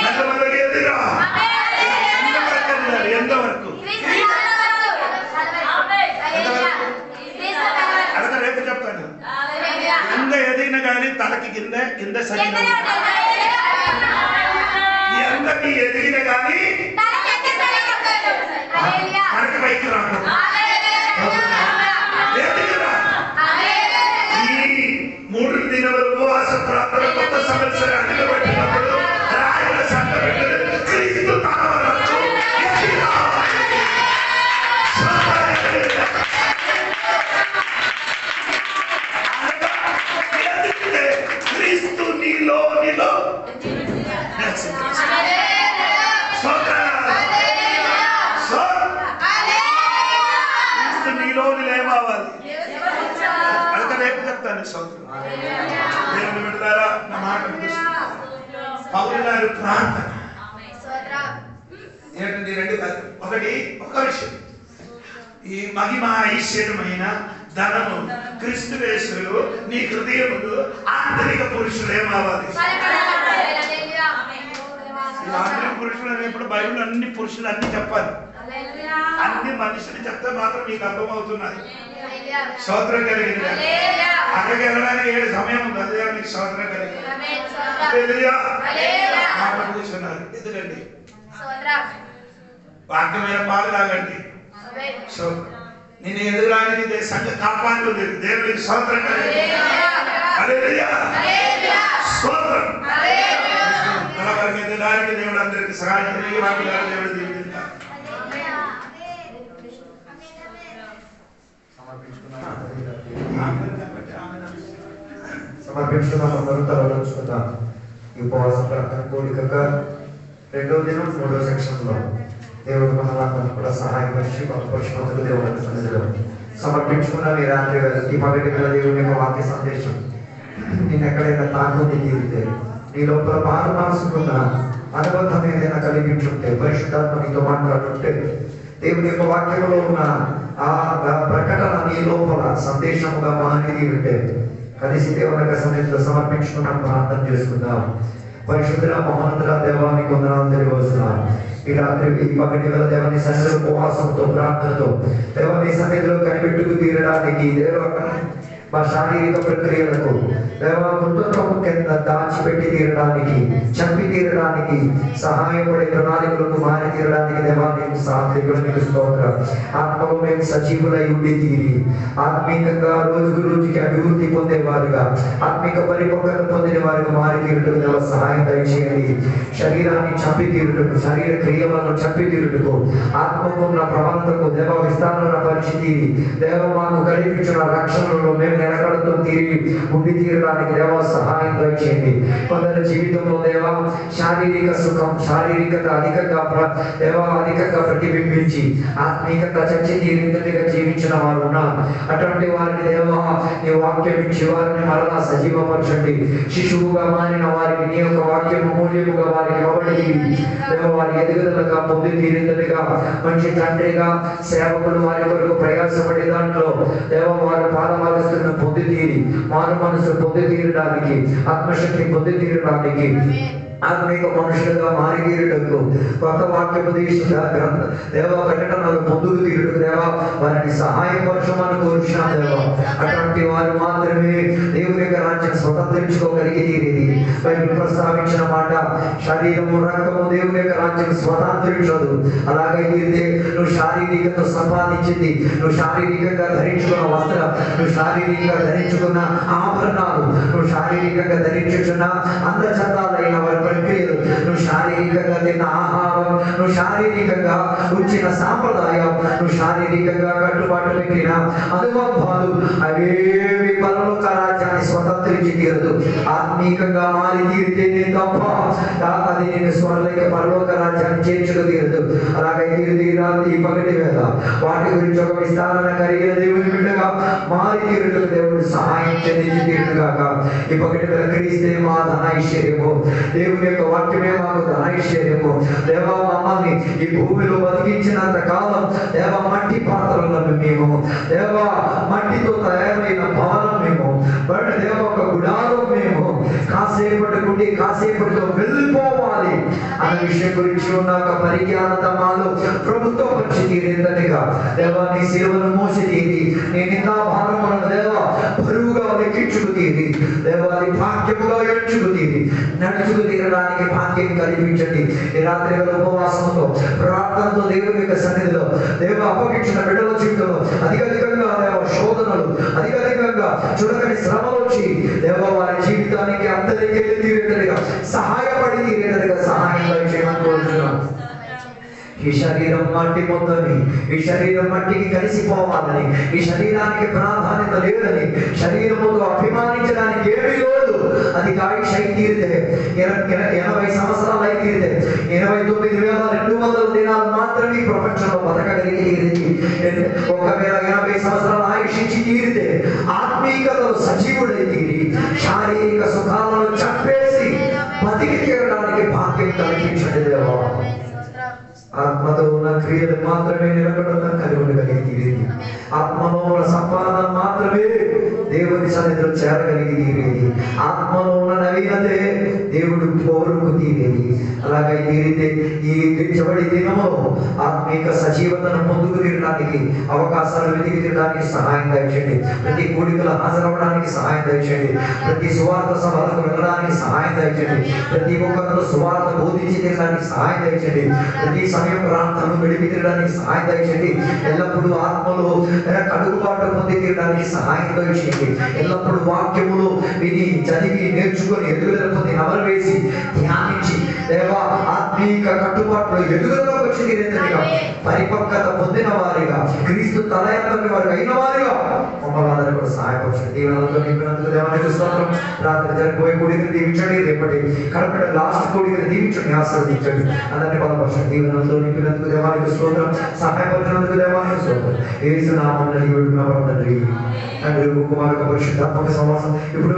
ఎంతమందికి ఎదిగా ఎంతవరకు అడగ రేపు చెప్తాను. ఎంత ఎదిగిన కానీ తలకి కింద కింద శరీరం ఎంతకి ఎదిగిన కానీ మనకి పైకి రాకూడదు. మూడు దినముల ఉపవాస ప్రార్థన కొత్త సంవత్సరం నిలబెట్టినప్పుడు రాయల సంత క్రీస్తు క్రీస్తు నీలో నీలో క్రీస్తు నీలో నిలేమవ్వాలి. అదొక రేపు చెప్తాను సోదరు దేవుని బిడ్డలారా నా మాట పౌలు గారి ప్రార్థన ఏంటంటే రెండు కాదు. ఒకటి ఒక్క విషయం ఈ మహిమ ఐశ్వర్యమైన ధనము క్రీస్తు యేసులో నీ హృదయములు ఆంతరిక పురుషులు ఏమవ్వాలి. ఆంతరిక పురుషులు అనేప్పుడు బైబిల్ అన్ని పురుషులు అన్ని చెప్పాలి. అన్ని మనుషులు చెప్తే మాత్రం మీకు అర్థమవుతున్నది. స్తోత్రం కలిగింది. అక్కడికి వెళ్ళడానికి 7 సమయం ఉంది. అదే మీకు స్తోత్రం కలిగింది. కూర్చున్నారు ఎందుకండి వాక్యమైన పాలు తాగండి. సో నేను ఎదురానికి సంఘ కాపాడు దేవుడికి స్తోత్రం. హల్లెలూయా, స్తోత్రం. అలాగే ఎదురానికి దేవుడు అందరికి సహాయం చేయి. వాక్యాలు దేవుడు దీవించుగాక. సమర్పించుకున్నాం. అందరూ తలవంచుకుందాం. ఈ ఉపవాసం ప్రార్థన కూడికగా 2వ దినం 3వ సెక్షన్లో దేవుడు మనల్ని కూడా సహాయపరిచి పరిశుద్ధులు దేవుడు సన్నిధిలో సమర్పించుకున్నాం. ఈ రాత్రి ఈ పగటి వేళ దేవుని యొక్క వాక్య సందేశం నేను ఎక్కడైనా తాకుని తీరితే, నీ లోపల బాధ మనసుకున్న అనుబంధం ఏదైనా కలిగించుంటే, పరిశుద్ధాత్మ నీతో మాట్లాడుతుంటే, దేవుని యొక్క వాక్యంలో ఉన్న ఆ ప్రకటన నీ లోపల సందేశముగా మారి ఉంటే కలిసి దేవుని సన్నిధిలో సమర్పించుకున్నాం. ప్రార్థన చేసుకుందాం. పరిశుద్ధుల మహోన్నతుల దేవానికి వందనాలు తెలియవస్తున్నాం. ఈ రాత్రి ఈ పగటి వేళ దేవాని సన్నిధిలో ఉపవాసంతో ప్రార్థనతో దేవాని సన్నిధిలో కనిపెట్టుకు తీరడానికి మా శారీరక ప్రక్రియలకు దేవా కృతజ్ఞతకు కింద దాచిపెట్టి తీరడానికి, చంపి తీరడానికి, సహాయపడే ప్రణాళికలకు మారి తీరడానికి దేవానికి సాత్వికులకు స్తోత్రం. ఆత్మలో మేము సజీవులై ఉండి తీరి ఆత్మీయంగా రోజు రోజుకి అభివృద్ధి పొందేవారుగా, ఆత్మిక పరిపక్వత పొందిన వారికి మారి తీరుటకు దేవ సహాయం దయచేయండి. శరీరాన్ని చంపి తీరుటకు, శరీర క్రియలను చంపి తీరుటకు, ఆత్మకు ఉన్న ప్రబలతకు దేవ విస్తారణ పరిస్థితి దేవ మాకు కలిగించిన రక్షణలో మేము నిలకడతో తీరి ఉండి తీరడానికి దేవ సహాయం దయచేయండి. కొందరి జీవితంలో దేవ శారీరక సుఖం, శారీరకత అధికంగా ప్రతిబింబించి ఆత్మీయంగా చచ్చి తీరిగా జీవించిన వారు ఉన్నారు. అటువంటి వారిని దేవ నీ వాక్యం ఇచ్చి వారిని మరలా సజీవపరచండి. శిశువుగా మారిన వారికి నీ యొక్క వాక్యము మూల్యముగా వారికి ఇవ్వబడి దేవ వారి ఎదుగుదలగా పొంది తీరిగా మంచి తండ్రిగా సేవకులు వారి కొరకు ప్రయాసపడే దాంట్లో దేవ వారి పాదమాగస్తులను పొంది తీరి మారు మనసు పొంది తీరడానికి, ఆత్మశక్తి పొంది తీరడానికి, ఆత్మీయ మనుషులుగా మారి తీరుటకు, కొత్త వాక్యోపదేశ దేవ ప్రకటనలు పొందుకు తీరుటకు దేవ వారిని సహాయపరచమని కోరుచున్నాం. దేవ అటువంటి వారు మాత్రమే దేవుని యొక్క రాజ్యం స్వతంత్రించుకోగలిగి తీరేది. బైబిల్ ప్రస్తావించిన మాట శరీరము రక్తము దేవుని యొక్క రాజ్యం స్వతంత్రించదు. అలాగే తీరితే నువ్వు శారీరకత సంపాదించింది, నువ్వు శారీరకంగా ధరించుకున్న వస్త్రం, నువ్వు శారీరకంగా ధరించుకున్న ఆభరణాలు, నువ్వు శారీరకంగా ధరించుకున్న అందచందాలైన వారి ప్రక్రియలు, నువ్వు శారీరకంగా తిన్న ఆహారం, నువ్వు శారీరకంగా వచ్చిన సాంప్రదాయం, నువ్వు శారీరకంగా కట్టుబాటు పెట్టిన అనుబంధాలు అవేవి పరలోక రాజ్యాన్ని స్వతంత్రించి తీరదు. ఆత్మీయంగా మారి తీరితేనే తప్ప అది నేను స్వర్గ పరలోక రాజ్యాన్ని చేర్చుకు తీరదు. అలాగే తీరాలి ఈ పగటి వేళ వాటి గురించి ఒక విస్తారణ కలిగిన దేవుని బిడ్డగా మారి తీరుటకు దేవుడు సహాయం చెందించి తీరుగాక. ఈ పగటి వేళ క్రీస్తే మా ధనైశ్వర్యము, దేవుని యొక్క వాక్యమే మాకు ధనైశ్వర్యము. దేవా మమ్మల్ని ఈ భూమిలో బతికించినంత కాలం దేవ మట్టి పాత్రలను మేము, దేవ మట్టితో తయారైన భవనం మేము, బట్ దేవ ఒక గుడారం మేము, కాసేపటి కాసేపటితో వెళ్ళిపోవాలి అనే విషయం గురించి ఉన్న ఒక పరిజ్ఞానత మాలో ప్రభుత్వం వచ్చి తీరేంతటిగా దేవా నీ సేవను మోసి తీరి నేను ఇంత భారములను దేవ బరువుగా లెక్కించుకు తీరి దేవాది భాగ్యముగా ఎంచుకు తీరి నడుచుకు తీరడానికి భాగ్యం కల్పించండి. ఈ రాత్రి ఉపవాసంతో ప్రార్థనతో దేవుని యొక్క సన్నిధిలో దేవ అప్పగించిన బిడ్డల జీవితంలో అధికంగా దేవ శోధనలు, అధికంగా చుడకని శ్రమలు వచ్చి దేవ వారి జీవితానికి అందరికీ తీరేటట్టుగా సహాయపడి తీరేటట్టుగా సహాయం చేయమని కోరుతున్నాం. ఈ శరీరం మట్టి మొత్తని, ఈ శరీరం మట్టికి కలిసిపోవాలని, ఈ శరీరానికి ప్రాధాన్యత లేదని, శరీరముతో అభిమానించడానికి ఏమీ లేదు. అది ఆయుష్ అయి తీరితే 80 సంవత్సరాలు అయి తీరితే 29,200 దినాలు మాత్రమే ఈ ప్రపంచంలో బతకగలిగి తీరింది. ఒకవేళ 80 సంవత్సరాలు ఆయుష్ ఇచ్చి తీరితే ఆత్మీయతలో సజీవుడై తీరి శారీరక సుఖాలను చంపేసి బతికి తీరడానికి భాగ్యం కల్పించండి దేవా. ఆత్మతో ఉన్న క్రియలు మాత్రమే నిలబడడం కలిగి తీరేది. ఆత్మలో ఉన్న సంపాదన మాత్రమే దేవుని సన్నిధిలో చేరగలిగి తీరేది. ఆత్మలో ఉన్న నవీనతే దేవుడు కోరుకు తీరేది. అలాగే తీరితే ఈ చివరి దినములో ఆత్మీక సజీవతను పొందుకు తీరడానికి, అవకాశాలు వెతికి తీరడానికి సహాయం దయచేయండి. ప్రతి కూడికలు హాజరవడానికి సహాయం దయచేయండి. ప్రతి సువార్త సభలకు వెళ్ళడానికి సహాయం దయచేయండి. ప్రతి ఒక్కరిలో సువార్త బోధించి తీరడానికి సహాయం దయచేయండి. ప్రతి సమయం ప్రార్థనలు గడిపి తీరడానికి సహాయం దయచేయండి. ఎల్లప్పుడూ ఆత్మలో కడుగుబాటు పొంది తీరడానికి సహాయం దయచేయండి. ఎల్లప్పుడూ వాక్యములు విని చదివి నేర్చుకొని ఎదుగుదల పొంది నవలు వేసి ధ్యానించి దేవా ఆత్మీక కట్టుబాటులో ఎదుగుదలకు వచ్చి తీరేందుగా పరిపక్వత పొందిన వారిగా క్రీస్తు తలయంత్రం వారు అయిన వారిగా మమ్మల్ని అందరూ కూడా సహాయపరచండి. దీవెనలతో నింపినందుకు దేవానికి స్తోత్రం. రాత్రి జరిగిపోయే కూడికను దీవించండి, రేపటి కడపటి లాస్ట్ కూడికను దీవించండి, ఆశీర్వదించండి, అందరినీ బలపరచండి. దీవెనలతో నింపినందుకు దేవానికి స్తోత్రం, సహాయపరిచినందుకు దేవానికి స్తోత్రం. యేసు నామమున వేడుకున్నాము తండ్రి. తండ్రి కుమారుడు పరిశుద్ధాత్మక సమాసం ఇప్పుడు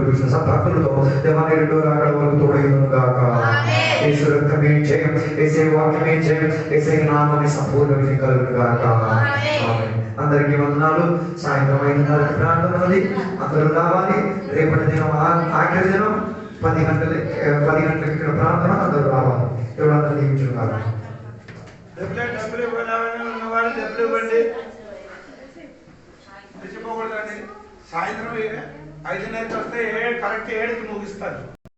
కృష్ణ భక్తులతో దేవాన్ని రెండో రాకడ వరకు తోడైను గాక. యేసు రక్తమే జయం, యేసే వాక్యమే జయం, యేసే నామమే సంపూర్ణ విజయం కలుగును గాక. ఆమేన్. అందరికీ వందనాలు. సాయంత్రం 5:30 ప్రార్థన ఉంది, అందరూ రావాలి. రేపటి దినం ఆఖరి దినం 10 గంటలకి ఇక్కడ ప్రార్థన, అందరూ రావాలి. ఎవరందరూ దీవించున్నారు. డబ్బులు ఇవ్వాలని ఉన్నవాళ్ళు డబ్బులు ఇవ్వండి, మర్చిపోకూడదండి. సాయంత్రం 5:30 వస్తే కరెక్ట్ 7కి ముగిస్తారు.